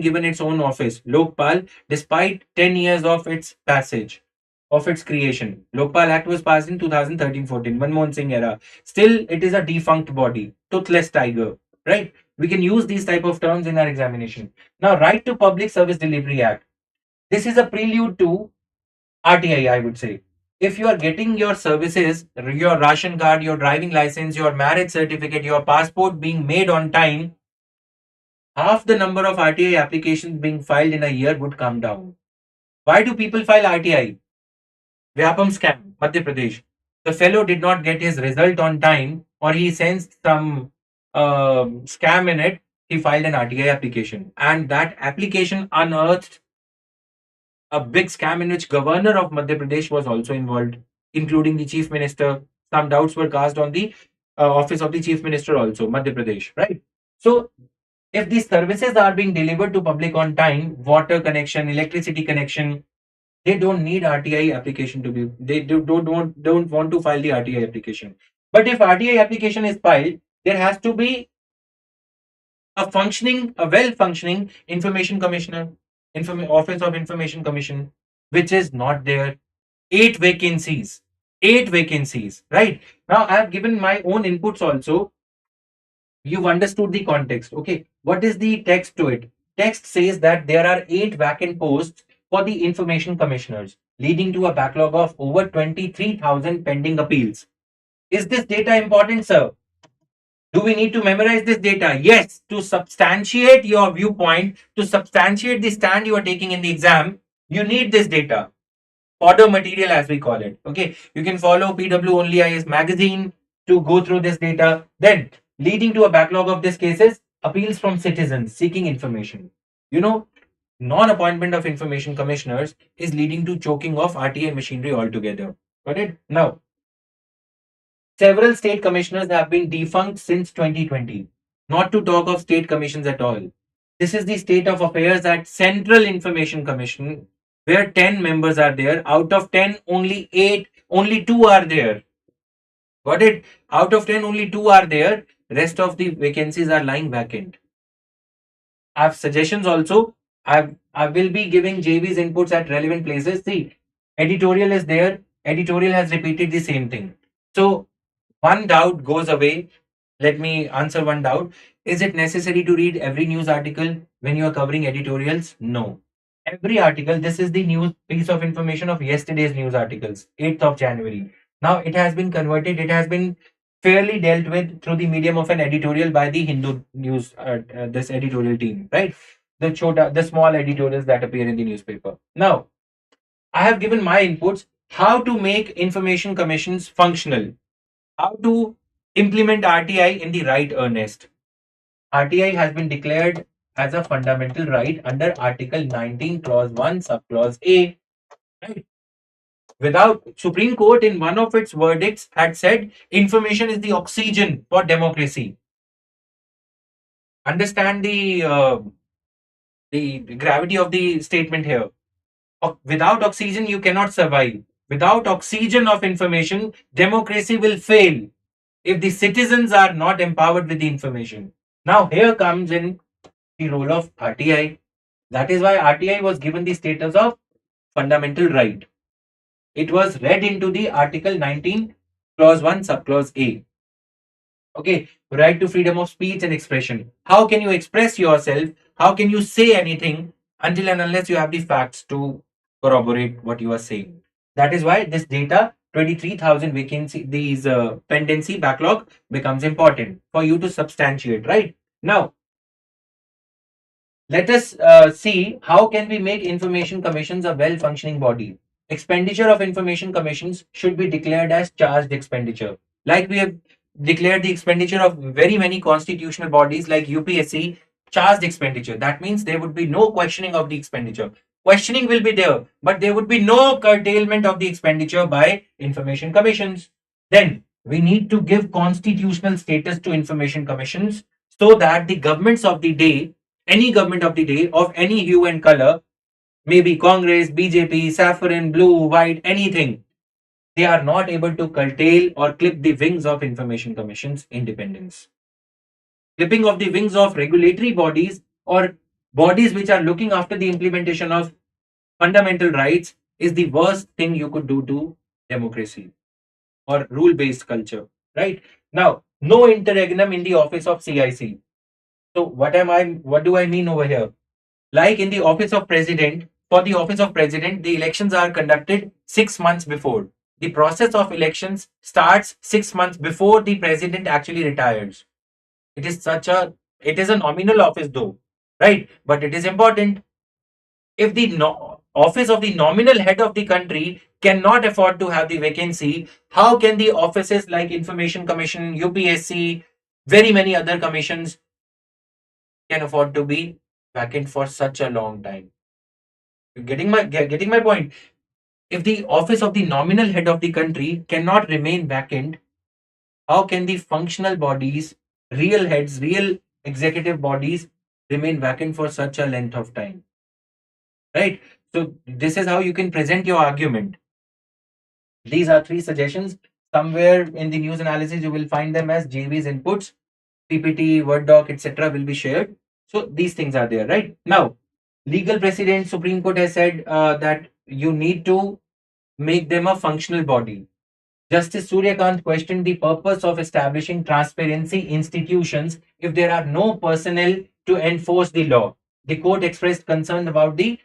given its own office. Lokpal, despite 10 years of its passage, of its creation. Lokpal Act was passed in 2013-14, Manmohan Singh era. Still, it is a defunct body, toothless tiger, right? We can use these type of terms in our examination. Now, Right to Public Service Delivery Act. This is a prelude to RTI, I would say. If you are getting your services, your ration card, your driving license, your marriage certificate, your passport being made on time, half the number of RTI applications being filed in a year would come down. Why do people file RTI? Vyapam scam, Madhya Pradesh. The fellow did not get his result on time, or he sensed some scam in it. He filed an RTI application, and that application unearthed a big scam in which governor of Madhya Pradesh was also involved, including the chief minister. Some doubts were cast on the office of the chief minister also, Madhya Pradesh, right? So if these services are being delivered to public on time, water connection, electricity connection, they don't need RTI application to be. They don't want to file the RTI application. But if RTI application is filed, there has to be a well-functioning information commissioner, office of information commission, which is not there. 8 vacancies. 8 vacancies. Right now, I have given my own inputs also. You've understood the context. Okay, what is the text to it? Text says that there are 8 vacant posts for the information commissioners, leading to a backlog of over 23,000 pending appeals. Is this data important, sir? Do we need to memorize this data? Yes, to substantiate your viewpoint, to substantiate the stand you are taking in the exam, you need this data. Fodder material, as we call it. Okay, you can follow PW Only IS magazine to go through this data. Then, leading to a backlog of these cases, appeals from citizens seeking information. Non-appointment of information commissioners is leading to choking of RTI machinery altogether. Got it? Now, several state commissioners have been defunct since 2020, not to talk of state commissions at all. This is the state of affairs at Central Information Commission, where 10 members are there. Out of 10, only 2 are there. Got it? Out of 10, only 2 are there. rest of the vacancies are lying vacant. I have suggestions also. I will be giving JV's inputs at relevant places. See, editorial is there. Editorial has repeated the same thing. So one doubt goes away. Let me answer one doubt. Is it necessary to read every news article when you are covering editorials? No. Every article, this is the news piece of information of yesterday's news articles, 8th of January. Now it has been converted, it has been fairly dealt with through the medium of an editorial by the Hindu news, this editorial team, right? The small editorials that appear in the newspaper. Now, I have given my inputs how to make information commissions functional, how to implement RTI in the right earnest. RTI has been declared as a fundamental right under Article 19, Clause 1, Subclause A. Right? Without Supreme Court in one of its verdicts had said information is the oxygen for democracy. Understand the gravity of the statement here. Without oxygen, you cannot survive. Without oxygen of information, democracy will fail if the citizens are not empowered with the information. Now, here comes in the role of RTI. That is why RTI was given the status of fundamental right. It was read into the Article 19, Clause 1, Subclause A. Okay, right to freedom of speech and expression. How can you express yourself? How can you say anything until and unless you have the facts to corroborate what you are saying? That is why this data, 23,000 vacancy, these pendency backlog becomes important for you to substantiate, right? Now, let us see how can we make information commissions a well-functioning body. Expenditure of information commissions should be declared as charged expenditure. Like we have declared the expenditure of very many constitutional bodies like UPSC, charged expenditure. That means there would be no questioning of the expenditure. Questioning will be there, but there would be no curtailment of the expenditure by information commissions. Then we need to give constitutional status to information commissions so that the governments of the day, any government of the day of any hue and color, maybe Congress, BJP, saffron, blue, white, anything, they are not able to curtail or clip the wings of information commission's independence. Clipping of the wings of regulatory bodies or bodies which are looking after the implementation of fundamental rights is the worst thing you could do to democracy or rule based culture, right? Now, no interregnum in the office of CIC. So, what do I mean over here? Like in the office of president, for the office of president, the elections are conducted 6 months before. The process of elections starts 6 months before the president actually retires. It is it is a nominal office though, right? But it is important. If the office of the nominal head of the country cannot afford to have the vacancy, how can the offices like Information Commission, UPSC, very many other commissions can afford to be vacant for such a long time? You getting my point? If the office of the nominal head of the country cannot remain vacant, how can the functional bodies, real heads, real executive bodies remain vacant for such a length of time? Right? So this is how you can present your argument. These are three suggestions. Somewhere in the news analysis, you will find them as JV's inputs, PPT, Word doc, etc. will be shared. So these things are there, right? Now, legal precedent, Supreme Court has said that you need to make them a functional body. Justice Suryakant questioned the purpose of establishing transparency institutions if there are no personnel to enforce the law. The court expressed concern about the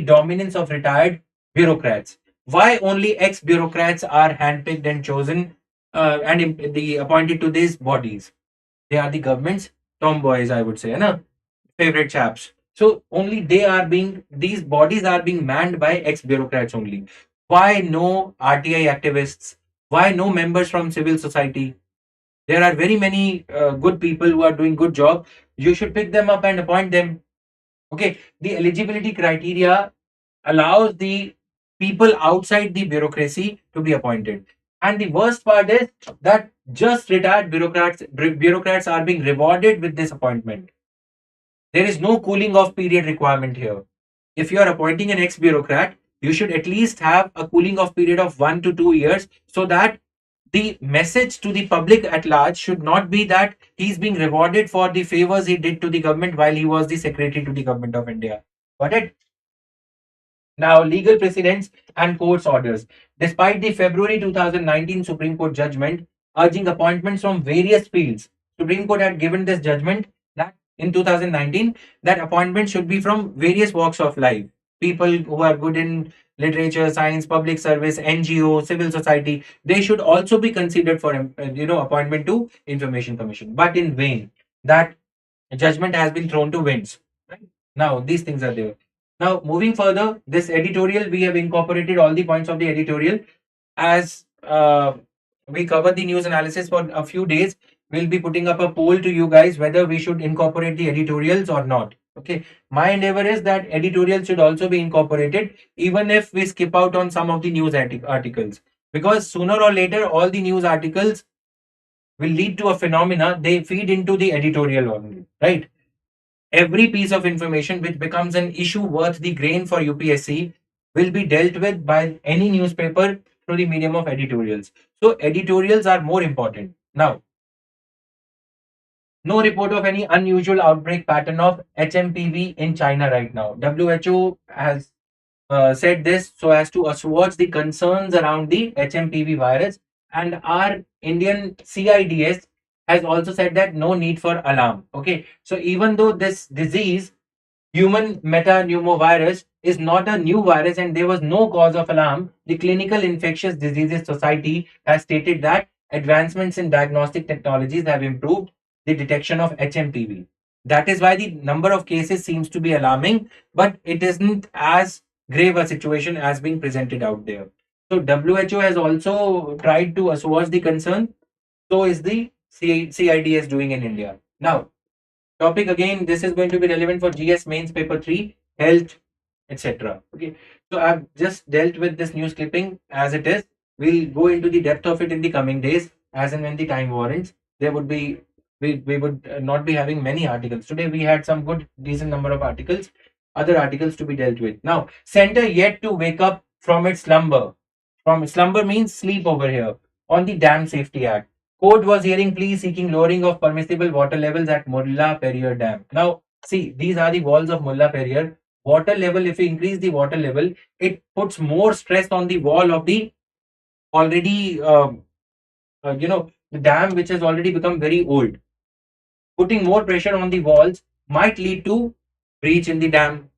dominance of retired bureaucrats. Why only ex-bureaucrats are handpicked and chosen and appointed to these bodies? They are the government's tomboys, I would say, na? Favorite chaps. So only these bodies are being manned by ex-bureaucrats only. Why no RTI activists? Why no members from civil society? There are very many good people who are doing good job. You should pick them up and appoint them. Okay, the eligibility criteria allows the people outside the bureaucracy to be appointed. And the worst part is that just retired bureaucrats are being rewarded with this appointment. There is no cooling off period requirement here. If you are appointing an ex bureaucrat, you should at least have a cooling off period of 1 to 2 years so that the message to the public at large should not be that he's being rewarded for the favors he did to the government while he was the secretary to the government of India. Got it? Now, legal precedents and court's orders. Despite the February 2019 Supreme Court judgment urging appointments from various fields, Supreme Court had given this judgment that in 2019 that appointments should be from various walks of life. People who are good in literature, science, public service, NGO, civil society, they should also be considered for appointment to Information Commission. But in vain, that judgment has been thrown to winds. Right? Now, these things are there. Now, moving further, this editorial, we have incorporated all the points of the editorial as we cover the news analysis for a few days. We'll be putting up a poll to you guys whether we should incorporate the editorials or not. Okay. My endeavor is that editorials should also be incorporated, even if we skip out on some of the news articles. Because sooner or later, all the news articles will lead to a phenomena, they feed into the editorial only, right? Every piece of information which becomes an issue worth the grain for UPSC will be dealt with by any newspaper through the medium of editorials. So editorials are more important. Now, no report of any unusual outbreak pattern of HMPV in China right now. WHO has said this so as to assuage the concerns around the HMPV virus, and our Indian CIDS has also said that no need for alarm. Okay, so even though this disease, human metapneumovirus, is not a new virus and there was no cause of alarm, the Clinical Infectious Diseases Society has stated that advancements in diagnostic technologies have improved the detection of HMPV. That is why the number of cases seems to be alarming, but it isn't as grave a situation as being presented out there. So WHO has also tried to assuage the concern. So is the CIDS doing in India. Now, topic again, this is going to be relevant for GS mains paper 3, health, etc. Okay, so I've just dealt with this news clipping as it is. We'll go into the depth of it in the coming days as and when the time warrants. There would be we would not be having many articles today. We had some good decent number of articles, other articles to be dealt with. Now, center yet to wake up from its slumber. From slumber means sleep over here, on the Dam Safety Act. Court was hearing pleas seeking lowering of permissible water levels at Mulla Periyar Dam. Now, see, these are the walls of Mulla Periyar. Water level, if we increase the water level, it puts more stress on the wall of the already, the dam which has already become very old. Putting more pressure on the walls might lead to breach in the dam.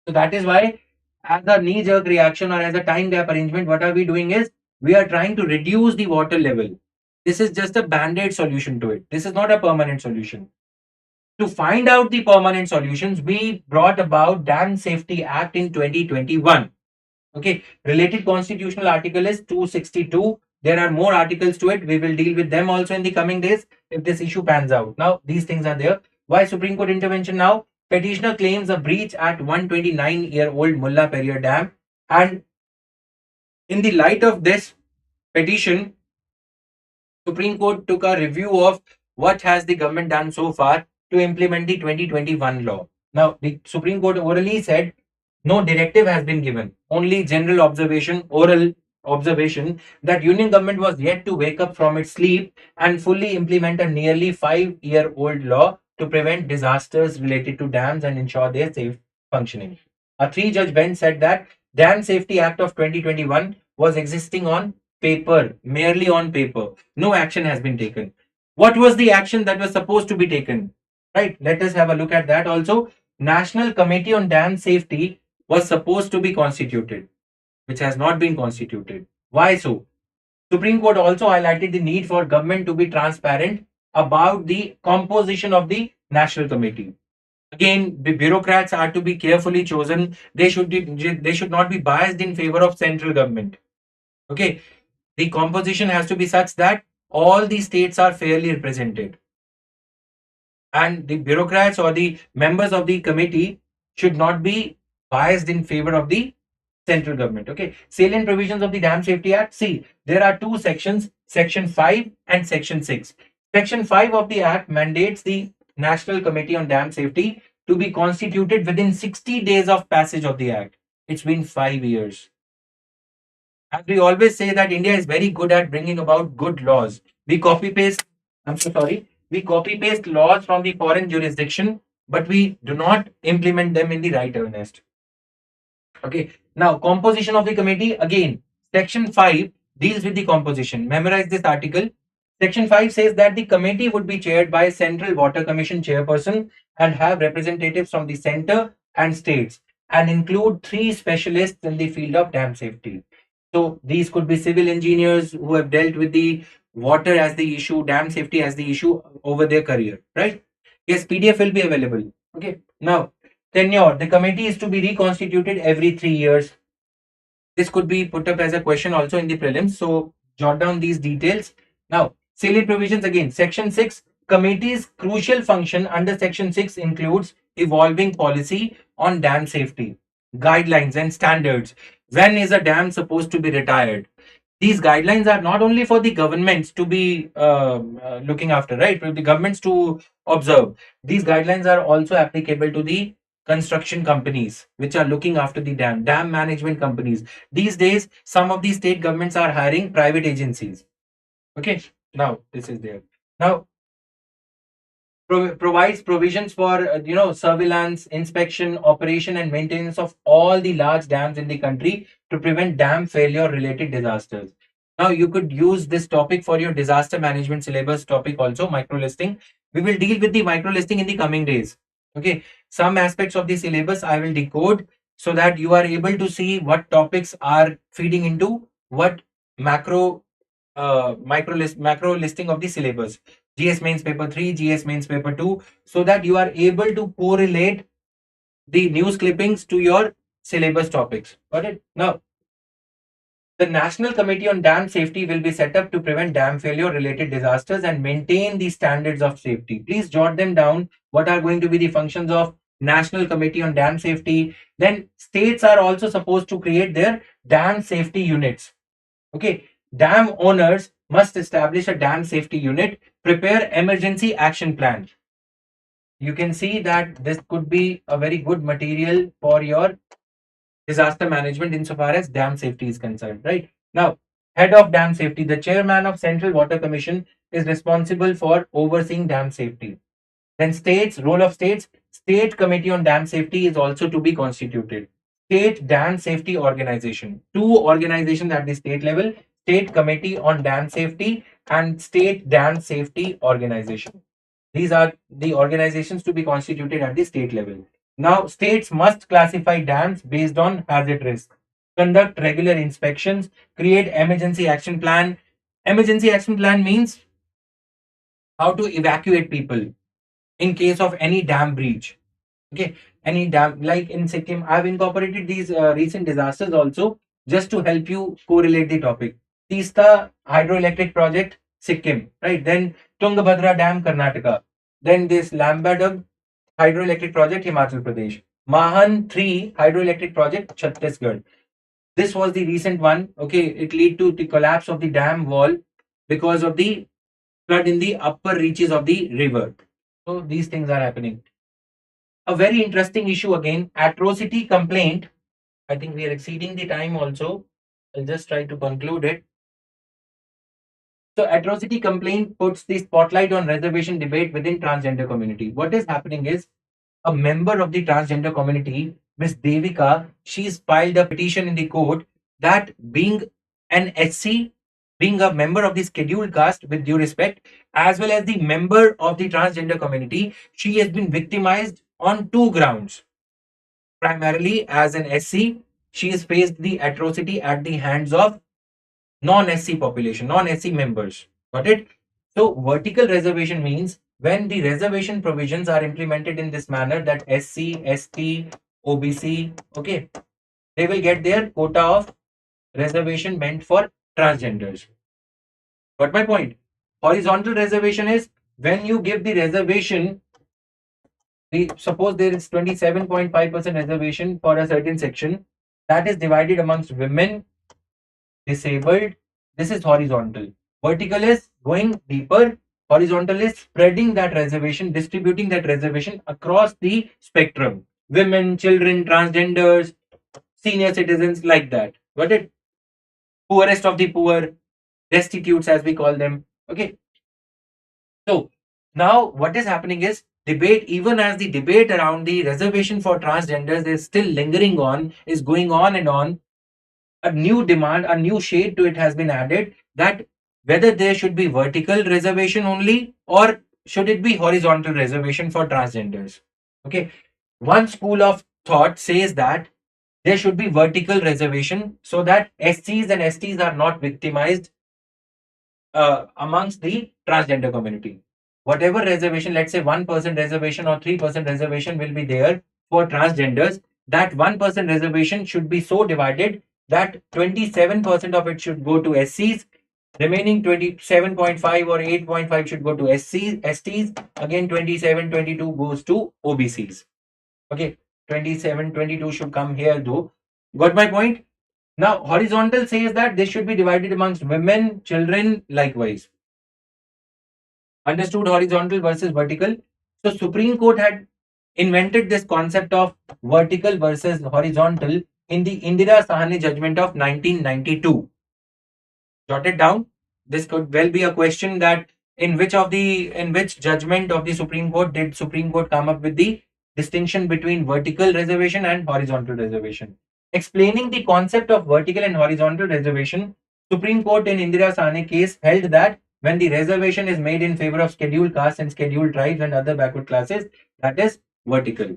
So that is why, as a knee-jerk reaction or as a time gap arrangement, what are we doing is we are trying to reduce the water level. This is just a band-aid solution to it. This is not a permanent solution. To find out the permanent solutions, we brought about Dam Safety Act in 2021. Okay, related constitutional article is 262. There are more articles to it. We will deal with them also in the coming days if this issue pans out. Now, these things are there. Why Supreme Court intervention now? Petitioner claims a breach at 129-year-old Mulla Periyar Dam. And in the light of this petition, Supreme Court took a review of what has the government done so far to implement the 2021 law. Now, the Supreme Court orally said no directive has been given, only general observation, oral observation that union government was yet to wake up from its sleep and fully implement a nearly 5-year-old law to prevent disasters related to dams and ensure their safe functioning. A three-judge bench said that Dam Safety Act of 2021 was existing on paper, merely on paper. No action has been taken. What was the action that was supposed to be taken? Right, let us have a look at that also. National Committee on Dam Safety was supposed to be constituted, which has not been constituted. Why so? Supreme Court also highlighted the need for government to be transparent about the composition of the National Committee. Again, the bureaucrats are to be carefully chosen. They should not be biased in favor of central government. Okay, the composition has to be such that all the states are fairly represented, and the bureaucrats or the members of the committee should not be biased in favor of the central government. Okay, salient provisions of the Dam Safety Act. See, there are two sections, Section 5 and Section 6. Section 5 of the Act mandates the National Committee on Dam Safety to be constituted within 60 days of passage of the Act. It's been 5 years. As we always say that India is very good at bringing about good laws. We copy paste, I'm so sorry, we copy paste laws from the foreign jurisdiction, but we do not implement them in the right earnest. Okay. Now, composition of the committee. Again, section 5 deals with the composition. Memorize this article. Section 5 says that the committee would be chaired by a Central Water Commission chairperson and have representatives from the center and states and include 3 specialists in the field of dam safety. So these could be civil engineers who have dealt with the water as the issue, dam safety as the issue over their career, right? Yes, PDF will be available. Okay. Now, tenure. The committee is to be reconstituted every 3 years. This could be put up as a question also in the prelims. So jot down these details. Now, salient provisions again. Section 6. Committee's crucial function under Section 6 includes evolving policy on dam safety, guidelines and standards. When is a dam supposed to be retired? These guidelines are not only for the governments to be looking after, right? For the governments to observe. These guidelines are also applicable to the construction companies which are looking after the dam management companies. These days, some of the state governments are hiring private agencies. Okay, now this is there. Now, provides provisions for surveillance, inspection, operation, and maintenance of all the large dams in the country to prevent dam failure related disasters. Now you could use this topic for your disaster management syllabus topic also, micro listing. We will deal with the micro listing in the coming days. Okay, some aspects of the syllabus I will decode so that you are able to see what topics are feeding into what macro listing of the syllabus. GS mains paper 3, GS mains paper 2, so that you are able to correlate the news clippings to your syllabus topics. Got it? Now, the National Committee on Dam Safety will be set up to prevent dam failure related disasters and maintain the standards of safety. Please jot them down. What are going to be the functions of National Committee on Dam Safety? Then states are also supposed to create their dam safety units. Okay, dam owners must establish a dam safety unit, prepare emergency action plan. You can see that this could be a very good material for your disaster management insofar as dam safety is concerned, right? Now, head of dam safety, the chairman of Central Water Commission is responsible for overseeing dam safety. Then states, role of states, state committee on dam safety is also to be constituted. State dam safety organization, 2 organizations at the state level, state committee on dam safety and state dam safety organization. These are the organizations to be constituted at the state level. Now, states must classify dams based on hazard risk, conduct regular inspections, create emergency action plan. Emergency action plan means how to evacuate people in case of any dam breach. Okay, any dam, like in Sikkim, I've incorporated these recent disasters also just to help you correlate the topic. Teesta hydroelectric project, Sikkim, right? Then Tungabhadra Dam, Karnataka. Then this Lambadug hydroelectric project, Himachal Pradesh. Mahan 3 hydroelectric project, Chhattisgarh. This was the recent one. Okay, it led to the collapse of the dam wall because of the flood in the upper reaches of the river. So these things are happening. A very interesting issue again, atrocity complaint. I think we are exceeding the time also. I'll just try to conclude it. So atrocity complaint puts the spotlight on reservation debate within transgender community. What is happening is a member of the transgender community, Miss Devika, she's filed a petition in the court that being an SC, being a member of the scheduled caste with due respect, as well as the member of the transgender community, she has been victimized on 2 grounds. Primarily as an SC, she has faced the atrocity at the hands of non-SC population, non-SC members. Got it? So vertical reservation means when the reservation provisions are implemented in this manner that SC, ST, OBC, okay, they will get their quota of reservation meant for transgenders. Got my point? Horizontal reservation is when you give the reservation, suppose there is 27.5% reservation for a certain section that is divided amongst women, disabled. This is horizontal. Vertical is going deeper. Horizontal is spreading that reservation, distributing that reservation across the spectrum. Women, children, transgenders, senior citizens, like that. Got it? poorest of the poor, destitutes as we call them. Okay. So now what is happening is debate, even as the debate around the reservation for transgenders is still lingering on, is going on and on, a new demand, a new shade to it has been added, that whether there should be vertical reservation only or should it be horizontal reservation for transgenders. Okay. One school of thought says that there should be vertical reservation so that SCs and STs are not victimized amongst the transgender community. Whatever reservation, let's say 1% reservation or 3% reservation will be there for transgenders, that 1% reservation should be so divided that 27% of it should go to SCs, remaining 27.5 or 8.5 should go to SCs, STs, again 27, 22 goes to OBCs. Okay, 27, 22 should come here though. Got my point? Now, horizontal says that this should be divided amongst women, children, likewise. Understood horizontal versus vertical? So, Supreme Court had invented this concept of vertical versus horizontal in the Indira Sahani judgment of 1992. Jot it down. This could well be a question that in which judgment of the Supreme Court did Supreme Court come up with the distinction between vertical reservation and horizontal reservation? Explaining the concept of vertical and horizontal reservation, Supreme Court in Indira Sahni case held that when the reservation is made in favor of scheduled castes and scheduled tribes and other backward classes, that is vertical.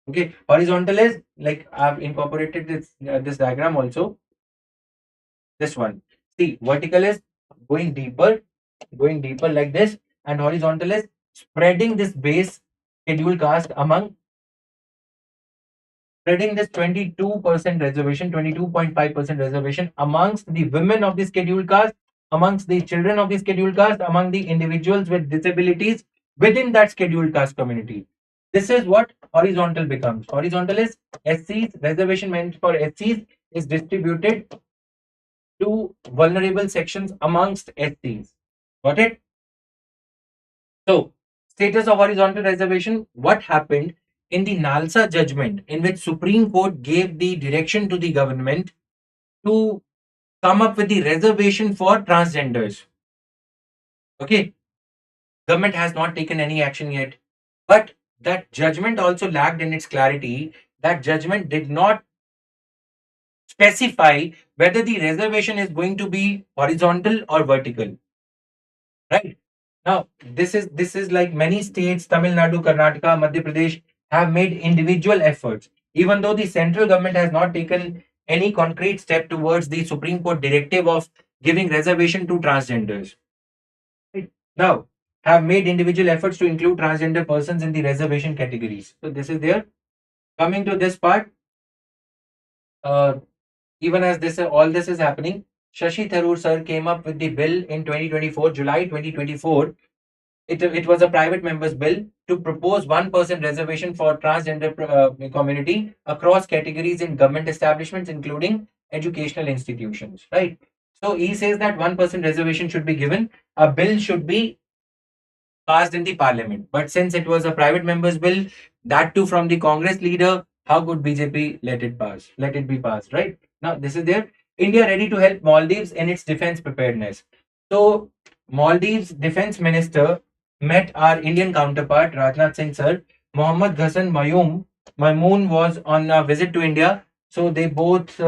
Okay, horizontal is like I've incorporated this diagram also. This one. See, vertical is going deeper like this, and horizontal is spreading this base scheduled caste among spreading this 22% reservation, 22.5% reservation amongst the women of the scheduled caste, amongst the children of the scheduled caste, among the individuals with disabilities within that scheduled caste community. This is what horizontal becomes. Horizontal is SCs, reservation meant for SCs is distributed to vulnerable sections amongst SCs. Got it? So, status of horizontal reservation, what happened in the Nalsa judgment in which Supreme Court gave the direction to the government to come up with the reservation for transgenders. Okay, government has not taken any action yet, but that judgment also lacked in its clarity. That judgment did not specify whether the reservation is going to be horizontal or vertical, right? Now, this is like many states, Tamil Nadu, Karnataka, Madhya Pradesh have made individual efforts, even though the central government has not taken any concrete step towards the Supreme Court directive of giving reservation to transgenders. Right? Now, have made individual efforts to include transgender persons in the reservation categories. So this is there. Coming to this part, uh, even as this all this is happening, Shashi Tharoor sir came up with the bill in 2024, July 2024. It was a private member's bill to propose 1% reservation for transgender community across categories in government establishments, including educational institutions. Right. So he says that 1% reservation should be given. A bill should be passed in the parliament. But since it was a private member's bill, that too from the Congress leader, how could BJP let it pass? Let it be passed, right? Now, this is there. India ready to help Maldives in its defense preparedness. So, Maldives defense minister met our Indian counterpart, Rajnath Singh sir. Mohammad Ghassan Maimoon was on a visit to India. So, they both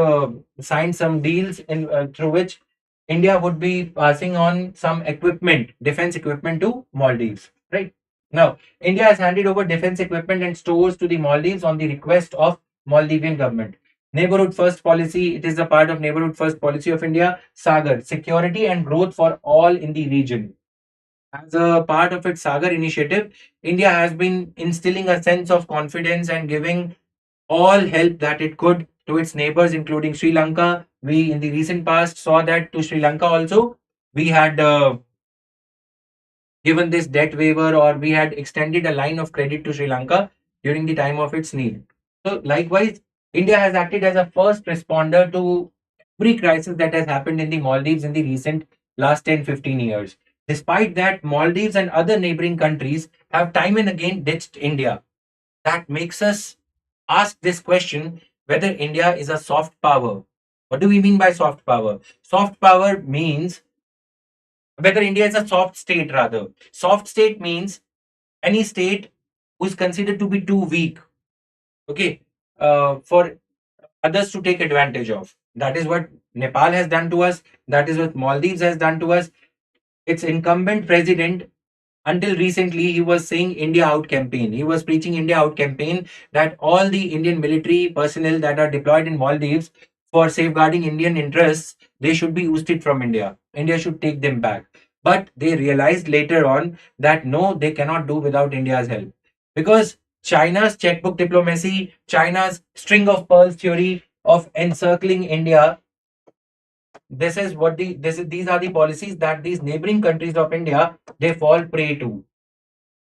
signed some deals in through which India would be passing on some equipment, defense equipment to Maldives, right? Now, India has handed over defense equipment and stores to the Maldives on the request of Maldivian government. Neighborhood first policy, it is a part of neighborhood first policy of India, Sagar, security and growth for all in the region. As a part of its Sagar initiative, India has been instilling a sense of confidence and giving all help that it could to its neighbors, including Sri Lanka. We, in the recent past, saw that to Sri Lanka also, we had given this debt waiver or we had extended a line of credit to Sri Lanka during the time of its need. So, likewise, India has acted as a first responder to every crisis that has happened in the Maldives in the recent last 10-15 years. Despite that, Maldives and other neighboring countries have time and again ditched India. That makes us ask this question whether India is a soft power. What do we mean by soft power? Soft power means whether India is a soft state, rather. Soft state means any state who is considered to be too weak, okay, for others to take advantage of. That is what Nepal has done to us. That is what Maldives has done to us. Its incumbent president, until recently, he was saying India out campaign. He was preaching India out campaign, that all the Indian military personnel that are deployed in Maldives for safeguarding Indian interests, they should be ousted from India. India should take them back. But they realized later on that no, they cannot do without India's help. Because China's checkbook diplomacy, China's string of pearls theory of encircling India, this is what these are the policies that these neighboring countries of India, they fall prey to,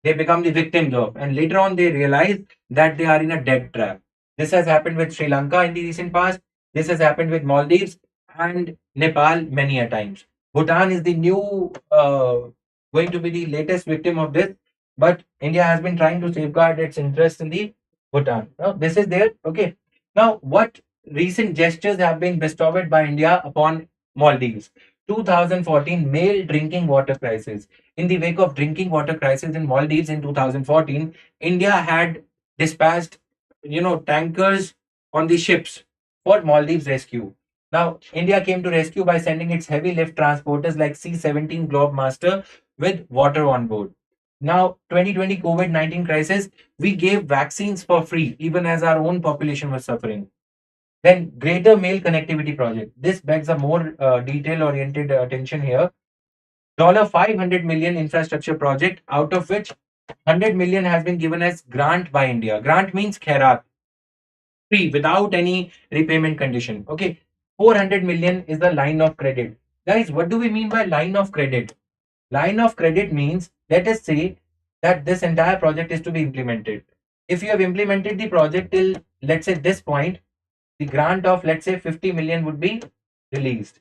they become the victims of, and later on they realize that they are in a debt trap. This has happened with Sri Lanka in the recent past. This has happened with Maldives and Nepal many a times. Bhutan is the new going to be the latest victim of this, but India has been trying to safeguard its interests in the Bhutan. Now this is there. Okay. Now what recent gestures have been bestowed by India upon Maldives? 2014 male drinking water crisis. In the wake of drinking water crisis in Maldives in 2014, India had dispatched, tankers on the ships for Maldives rescue. Now, India came to rescue by sending its heavy lift transporters like C-17 Globemaster with water on board. Now, 2020 COVID-19 crisis, we gave vaccines for free, even as our own population was suffering. Then, Greater Mail Connectivity Project. This begs a more detail-oriented attention here. $500 million infrastructure project, out of which 100 million has been given as grant by India. Grant means khairat, free, without any repayment condition. Okay, 400 million is the line of credit. Guys, what do we mean by line of credit? Line of credit means, let us say that this entire project is to be implemented. If you have implemented the project till, let's say, this point, the grant of, let's say, 50 million would be released.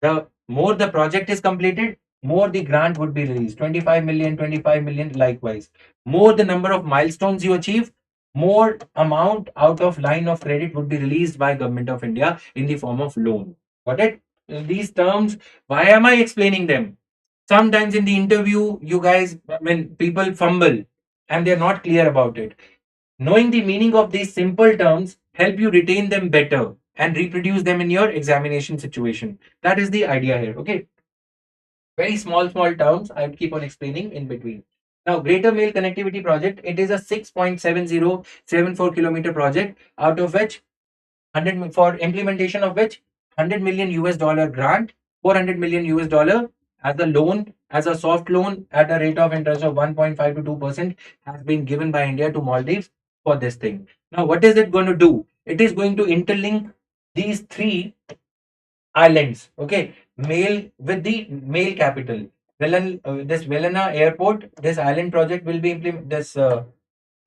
The more the project is completed, more the grant would be released. 25 million, 25 million, likewise. More the number of milestones you achieve, more amount out of line of credit would be released by Government of India in the form of loan. Got it? These terms, why am I explaining them? Sometimes in the interview, you guys, when people fumble and they're not clear about it, knowing the meaning of these simple terms help you retain them better and reproduce them in your examination situation. That is the idea here. Okay. Very small terms. I would keep on explaining in between. Now, Greater Mail Connectivity Project, it is a 6.7074 kilometer project, out of which 100 for implementation of which 100 million US dollar grant, 400 million US dollar as a loan, as a soft loan at a rate of interest of 1.5 to 2% has been given by India to Maldives for this thing. Now, what is it going to do? It is going to interlink these three islands. Okay, Mail with the Mail capital. This Velana airport, this island project will be implemented.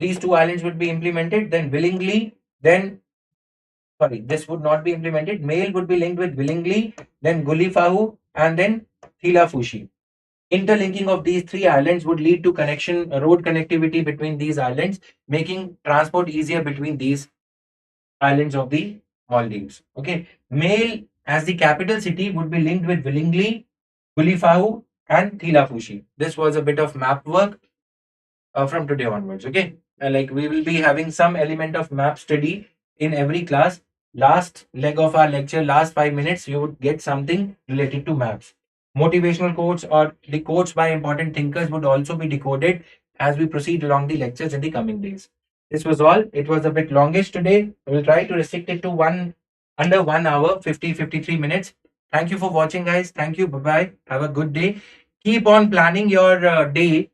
These two islands would be implemented. Then willingly, then sorry, this would not be implemented. Mail would be linked with willingly, then Gulifahu, and then Thilafushi. Interlinking of these three islands would lead to road connectivity between these islands, making transport easier between these islands of the Maldives. Okay, Mail as the capital city would be linked with willingly, Gulifahu, and Thilafushi. This was a bit of map work from today onwards. Okay, like we will be having some element of map study in every class. Last leg of our lecture, last 5 minutes, you would get something related to maps. Motivational quotes or the quotes by important thinkers would also be decoded as we proceed along the lectures in the coming days. This was all. It was a bit longish today. We will try to restrict it to under 1 hour, 53 minutes. Thank you for watching, guys. Thank you. Bye bye. Have a good day. Keep on planning your day.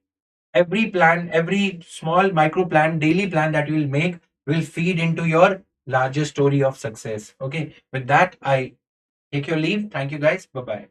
Every plan, every small micro plan, daily plan that you will make will feed into your larger story of success. Okay. With that, I take your leave. Thank you, guys. Bye bye.